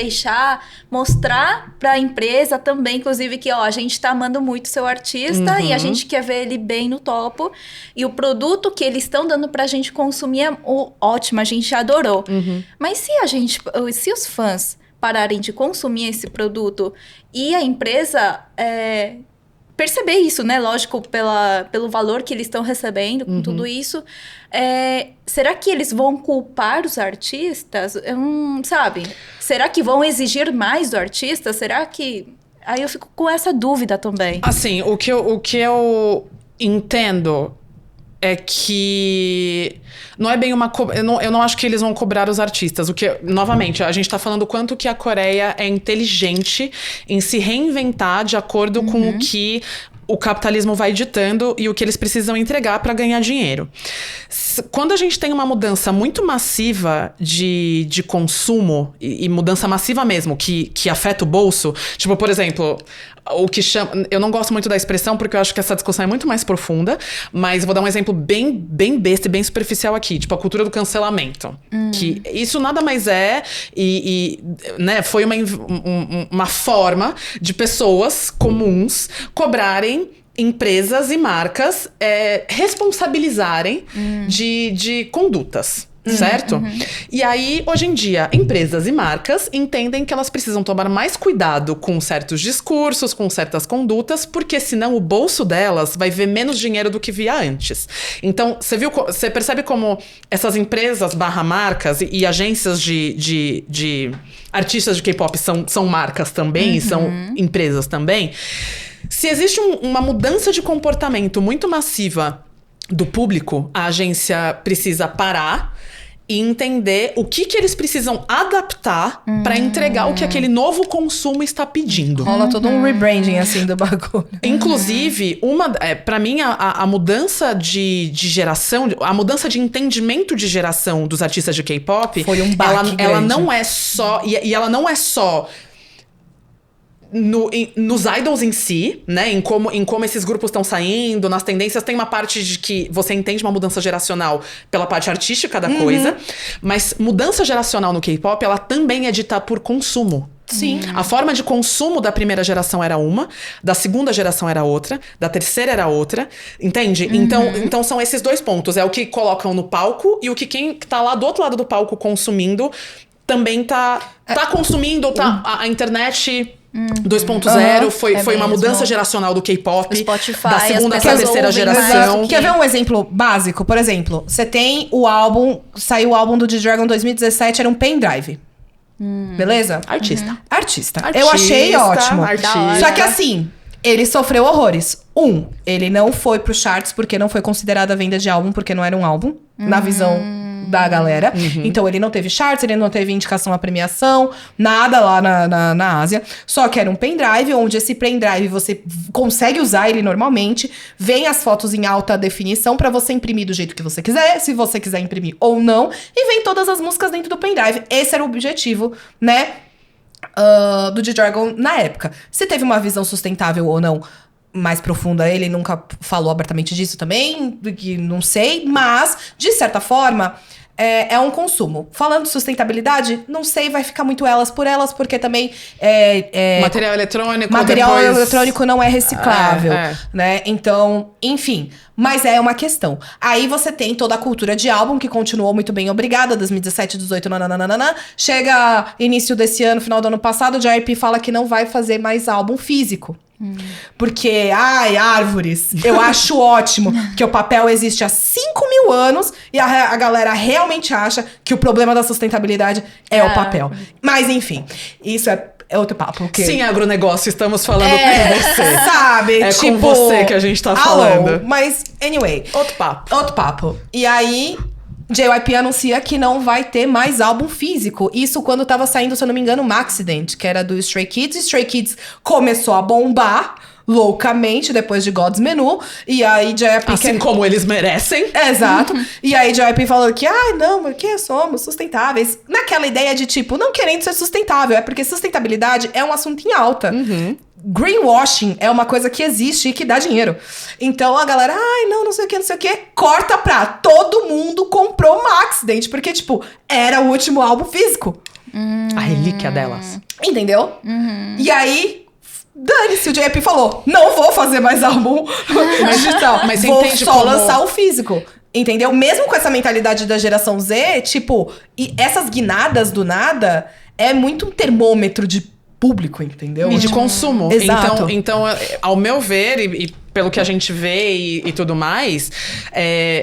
mostrar para a empresa também, inclusive, que a gente tá amando muito seu artista e a gente quer ver ele bem no topo, e o produto que eles estão dando pra gente consumir é ótimo, a gente adorou. Mas se os fãs pararem de consumir esse produto e a empresa perceber isso, né? Lógico, pelo valor que eles estão recebendo com tudo isso. Será que eles vão culpar os artistas? Sabe? Será que vão exigir mais do artista? Será que... Aí eu fico com essa dúvida também. Assim, o que eu entendo é que não é bem uma... Eu não acho que eles vão cobrar os artistas. Novamente, a gente tá falando o quanto que a Coreia é inteligente em se reinventar de acordo com o que o capitalismo vai ditando e o que eles precisam entregar para ganhar dinheiro. Quando a gente tem uma mudança muito massiva de consumo, e mudança massiva mesmo, que afeta o bolso, tipo, por exemplo, o que chama... Eu não gosto muito da expressão, porque eu acho que essa discussão é muito mais profunda, mas vou dar um exemplo bem besta e bem superficial aqui, tipo a cultura do cancelamento. Que isso nada mais é, né, foi uma forma de pessoas comuns cobrarem empresas e marcas responsabilizarem de condutas. Certo? E aí, hoje em dia, empresas e marcas entendem que elas precisam tomar mais cuidado com certos discursos, com certas condutas, porque senão o bolso delas vai ver menos dinheiro do que via antes. Então, você percebe como essas empresas /marcas e agências de artistas de K-pop são marcas também, e são empresas também. Se existe uma mudança de comportamento muito massiva do público, a agência precisa parar e entender o que eles precisam adaptar para entregar o que aquele novo consumo está pedindo. Rola todo um rebranding, assim, do bagulho. Inclusive, para mim, a mudança de geração, a mudança de entendimento de geração dos artistas de K-pop... Foi um baque ela grande. não é só... E ela não é só... nos idols em si, né? Em como esses grupos estão saindo, nas tendências, tem uma parte de que você entende uma mudança geracional pela parte artística da coisa, mas mudança geracional no K-pop, ela também é dita por consumo. Sim. A forma de consumo da primeira geração era uma, da segunda geração era outra, da terceira era outra, entende? Então são esses dois pontos. É o que colocam no palco e o que quem tá lá do outro lado do palco consumindo também tá consumindo, a internet 2.0 foi uma mudança geracional do K-pop. O Spotify, da segunda pra as pessoas terceira ouvem geração. mais. Quer ver um exemplo básico? Por exemplo, você tem o álbum, saiu o álbum do G-Dragon 2017, era um pendrive. Beleza? Artista. Eu achei ótimo. Artista. Só que assim, ele sofreu horrores. Ele não foi pro charts porque não foi considerada a venda de álbum, porque não era um álbum, na visão da galera. Então ele não teve charts, ele não teve indicação à premiação, nada lá na Ásia. Só que era um pendrive, onde esse pendrive você consegue usar ele normalmente, vem as fotos em alta definição pra você imprimir do jeito que você quiser, se você quiser imprimir ou não, e vem todas as músicas dentro do pendrive. Esse era o objetivo, né, do G-Dragon na época. Se teve uma visão sustentável ou não mais profunda, ele nunca falou abertamente disso também, que não sei, mas, de certa forma, é um consumo. Falando de sustentabilidade, não sei, vai ficar muito elas por elas, porque também Material eletrônico. material depois... eletrônico não é reciclável, né? Então, enfim, mas é uma questão. Aí você tem toda a cultura de álbum, que continuou muito bem, obrigada, 2017, 18, nananana. Chega início desse ano, final do ano passado, o JYP fala que não vai fazer mais álbum físico. Porque, árvores, eu acho ótimo que o papel existe há 5.000 anos e a galera realmente acha que o problema da sustentabilidade é o papel. Mas, enfim, isso é outro papo. Okay? Sim, agronegócio, estamos falando com você. Sabe? É tipo, com você que a gente tá falando. Mas, anyway. Outro papo. E aí, JYP anuncia que não vai ter mais álbum físico. Isso quando tava saindo, se eu não me engano, Maxident, que era do Stray Kids. Stray Kids começou a bombar loucamente depois de God's Menu. E aí JYP... Assim como eles merecem. Exato. E aí JYP falou que, não, porque somos sustentáveis. Naquela ideia de tipo, não querendo ser sustentável. É porque sustentabilidade é um assunto em alta. Greenwashing é uma coisa que existe e que dá dinheiro. Então a galera, não sei o que. Corta pra todo mundo comprou Maxident. Porque, tipo, era o último álbum físico. A relíquia delas. Entendeu? E aí... dane-se, o JYP falou, não vou fazer mais álbum digital, mas você vou entende só como... lançar o físico. Entendeu? Mesmo com essa mentalidade da geração Z, tipo, e essas guinadas do nada é muito um termômetro de público, entendeu? E de consumo. Exato. Então, ao meu ver, e pelo que a gente vê e tudo mais,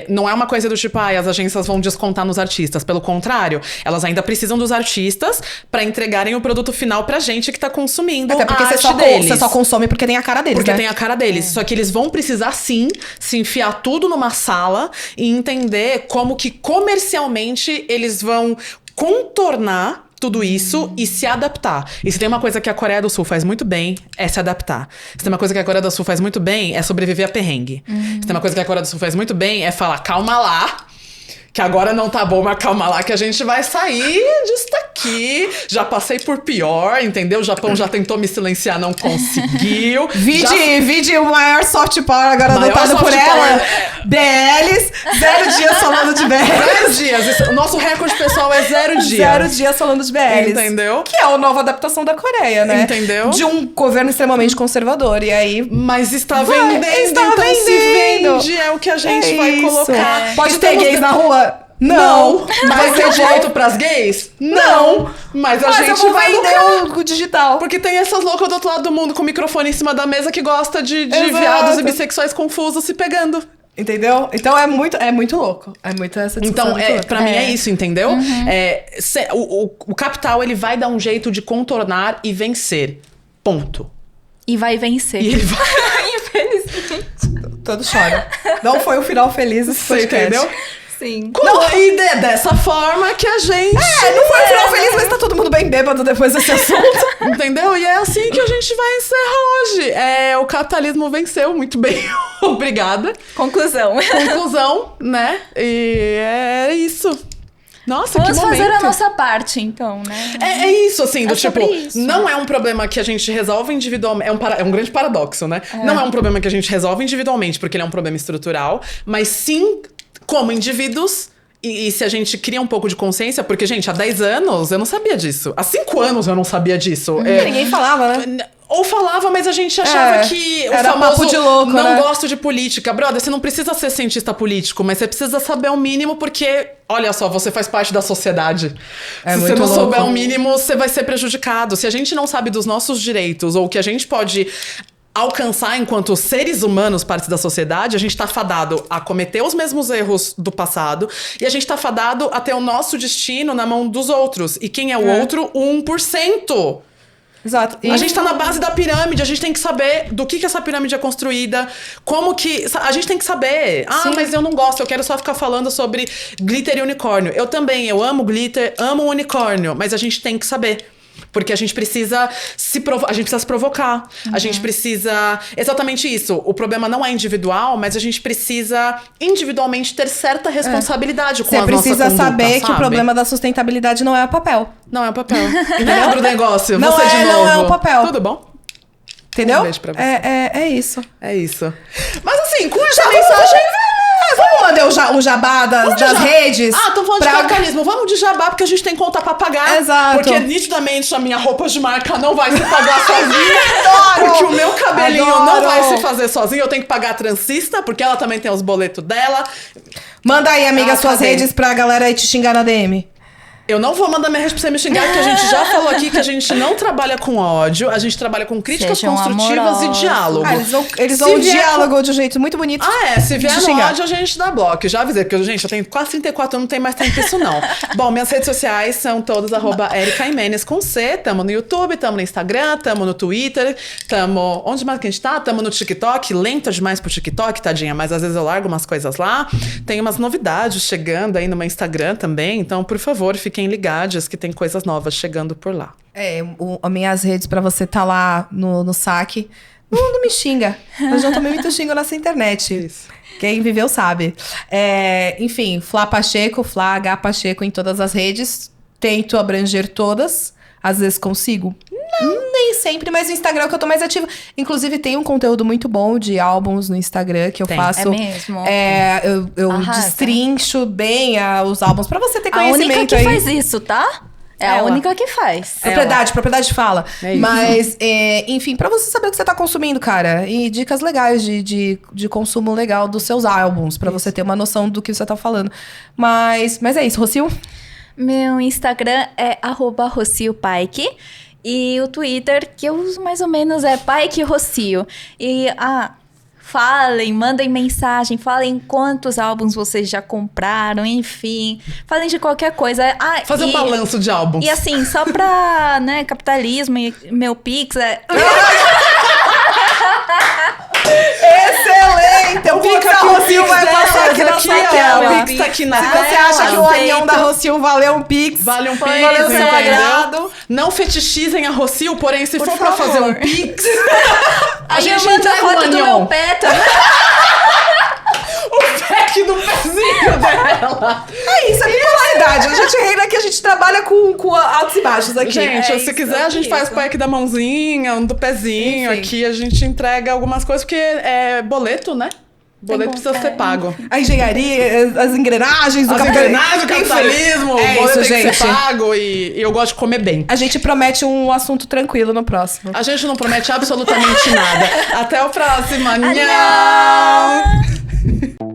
não é uma coisa do tipo, as agências vão descontar nos artistas. Pelo contrário, elas ainda precisam dos artistas pra entregarem o produto final pra gente que tá consumindo Até porque a você arte deles. só consome porque tem a cara deles, Porque né? tem a cara deles. Só que eles vão precisar, sim, se enfiar tudo numa sala e entender como que comercialmente eles vão contornar tudo isso e se adaptar. E se tem uma coisa que a Coreia do Sul faz muito bem, é se adaptar. Se tem uma coisa que a Coreia do Sul faz muito bem, é sobreviver a perrengue. Se tem uma coisa que a Coreia do Sul faz muito bem, é falar, calma lá, que agora não tá bom, mas calma lá que a gente vai sair disso daqui. Já passei por pior, entendeu? O Japão já tentou me silenciar, não conseguiu. Vide o maior soft power agora Maior adotado soft por power, ela. BLs, 0 dias falando de BLs. 0 dias. O nosso recorde pessoal é 0 dias. 0 dias falando de BLs. Entendeu? Que é a nova adaptação da Coreia, né? Entendeu? De um governo extremamente conservador. E aí... Mas está Vai, vendendo, está então vendendo. se vende, é o que a gente vai isso. colocar. Pode ter Estamos- gays na rua? Não. Vai ter direito pras gays? Não. Mas a Mas gente eu vou vai vender lucrar. o digital. Porque tem essas loucas do outro lado do mundo com o microfone em cima da mesa que gosta de Exato. viados e bissexuais confusos se pegando. Entendeu? Então é muito louco. É muito essa discussão. Então, muito louca. pra mim é isso, entendeu? O capital, ele vai dar um jeito de contornar e vencer. Ponto. E vai vencer. E ele vai... Infelizmente. Todo chora. Não foi um final feliz esse Você podcast. entendeu? Sim. E dessa forma que a gente... Não foi um final feliz, mas tá todo mundo bem bêbado depois desse assunto. Entendeu? E é assim que a gente vai encerrar hoje. O capitalismo venceu, muito bem. Obrigada. Conclusão. Conclusão, né? E é isso. Nossa, Vamos que momento. fazer a nossa parte, então, né? É isso, assim, do É tipo, sobre isso. não é um problema que a gente resolve individualmente. É um grande paradoxo, né? Não é um problema que a gente resolve individualmente, porque ele é um problema estrutural, mas sim, como indivíduos. E se a gente cria um pouco de consciência, porque, gente, há 10 anos eu não sabia disso. Há 5 anos eu não sabia disso. Ninguém falava, né? Ou falava, mas a gente achava que o era famoso papo de louco, não né? gosto de política. Brother, você não precisa ser cientista político, mas você precisa saber o mínimo, porque, olha só, você faz parte da sociedade. Se você muito não louco. souber o mínimo, você vai ser prejudicado. Se a gente não sabe dos nossos direitos, ou o que a gente pode alcançar enquanto seres humanos, parte da sociedade, a gente tá fadado a cometer os mesmos erros do passado, e a gente tá fadado a ter o nosso destino na mão dos outros. E quem é o outro? O 1%. Exato. A gente tá na base da pirâmide, a gente tem que saber do que essa pirâmide é construída, como que... A gente tem que saber. Mas eu não gosto, eu quero só ficar falando sobre glitter e unicórnio. Eu também, eu amo glitter, amo unicórnio, mas a gente tem que saber. Porque a gente precisa a gente precisa se provocar. A gente precisa... Exatamente isso. O problema não é individual, mas a gente precisa individualmente ter certa responsabilidade com a nossa conduta, Você precisa saber que o sabe? problema da sustentabilidade não é o papel. Não é o papel. Entendeu? Do negócio. Não Você de novo. não é o papel. Tudo bom? Entendeu? Um beijo pra você. É isso. É isso. Mas assim, com essa mensagem... Vamos mandar o jabá das redes? Tô falando de capitalismo. Vamos de jabá, porque a gente tem conta pra pagar. Exato. Porque nitidamente a minha roupa de marca não vai se pagar sozinha. Porque o meu cabelinho não vai se fazer sozinho. Eu tenho que pagar a transista, porque ela também tem os boletos dela. Manda aí, amiga, suas cadê? redes pra galera aí te xingar na DM. Eu não vou mandar minha rede pra você me xingar, porque a gente já falou aqui que a gente não trabalha com ódio, a gente trabalha com críticas Sejam construtivas amorosos. e diálogo. Eles Se vão vier diálogo de um jeito muito bonito. Se vier de no xingar. ódio, a gente dá bloco. Já avisei, porque, gente, eu tenho quase 34 anos, não tenho mais tempo pra isso, não. Bom, minhas redes sociais são todas @Erica Imenes com C. Tamo no YouTube, tamo no Instagram, tamo no Twitter, tamo... Onde mais que a gente tá? Tamo no TikTok. Lenta demais pro TikTok, tadinha, mas às vezes eu largo umas coisas lá. Tem umas novidades chegando aí no meu Instagram também, então, por favor, fiquem ligados que tem coisas novas chegando por lá. As minhas redes pra você tá lá no saque. Não me xinga. Eu já tomei muito xingo nessa internet. Isso. Quem viveu sabe. Enfim, Flá Pacheco, Flá H Pacheco em todas as redes. Tento abranger todas. Às vezes consigo. Não, nem sempre, mas no Instagram é o que eu tô mais ativa. Inclusive, tem um conteúdo muito bom de álbuns no Instagram que eu faço. É mesmo? Eu Arrasa. destrincho bem os álbuns pra você ter A única conhecimento que aí. faz isso, tá? É a Ela. única que faz. Propriedade fala. É isso. Mas, enfim, pra você saber o que você tá consumindo, cara. E dicas legais de consumo legal dos seus álbuns. Pra você ter uma noção do que você tá falando. Mas é isso, Rocio. Meu Instagram é @RocioPaik. E o Twitter, que eu uso mais ou menos, é Paik Rocio. E, falem, mandem mensagem, falem quantos álbuns vocês já compraram, enfim. Falem de qualquer coisa. Fazer um balanço de álbuns. E assim, só pra, né, capitalismo e meu Pix Excelente! O Pix da Rocio vai passar aqui na sua tela. O Pix tá aqui na Se tela. você acha que o aceito. anhão da Rocio valeu um Pix, Vale um Pix, valeu seu entendeu? agrado. Não fetichizem a Rocio, porém, se Por for pra favor. fazer um Pix, a Aí eu gente mando a entrega um foto do anhão. meu pé também. O pack do pezinho dela. É isso, é bipolaridade. A gente reina que a gente trabalha com altos e baixos aqui. Gente, É se isso, quiser, a gente faz isso. pack da mãozinha, do pezinho. Enfim. Aqui a gente entrega algumas coisas, porque é boleto, né? Boleto precisa ser pago. A engenharia, as engrenagens do As capitalismo. engrenagens do capitalismo, É o boleto isso, tem que gente. ser pago e eu gosto de comer bem. A gente promete um assunto tranquilo no próximo. A gente não promete absolutamente nada. Até o próximo. Annyeong! Annyeong!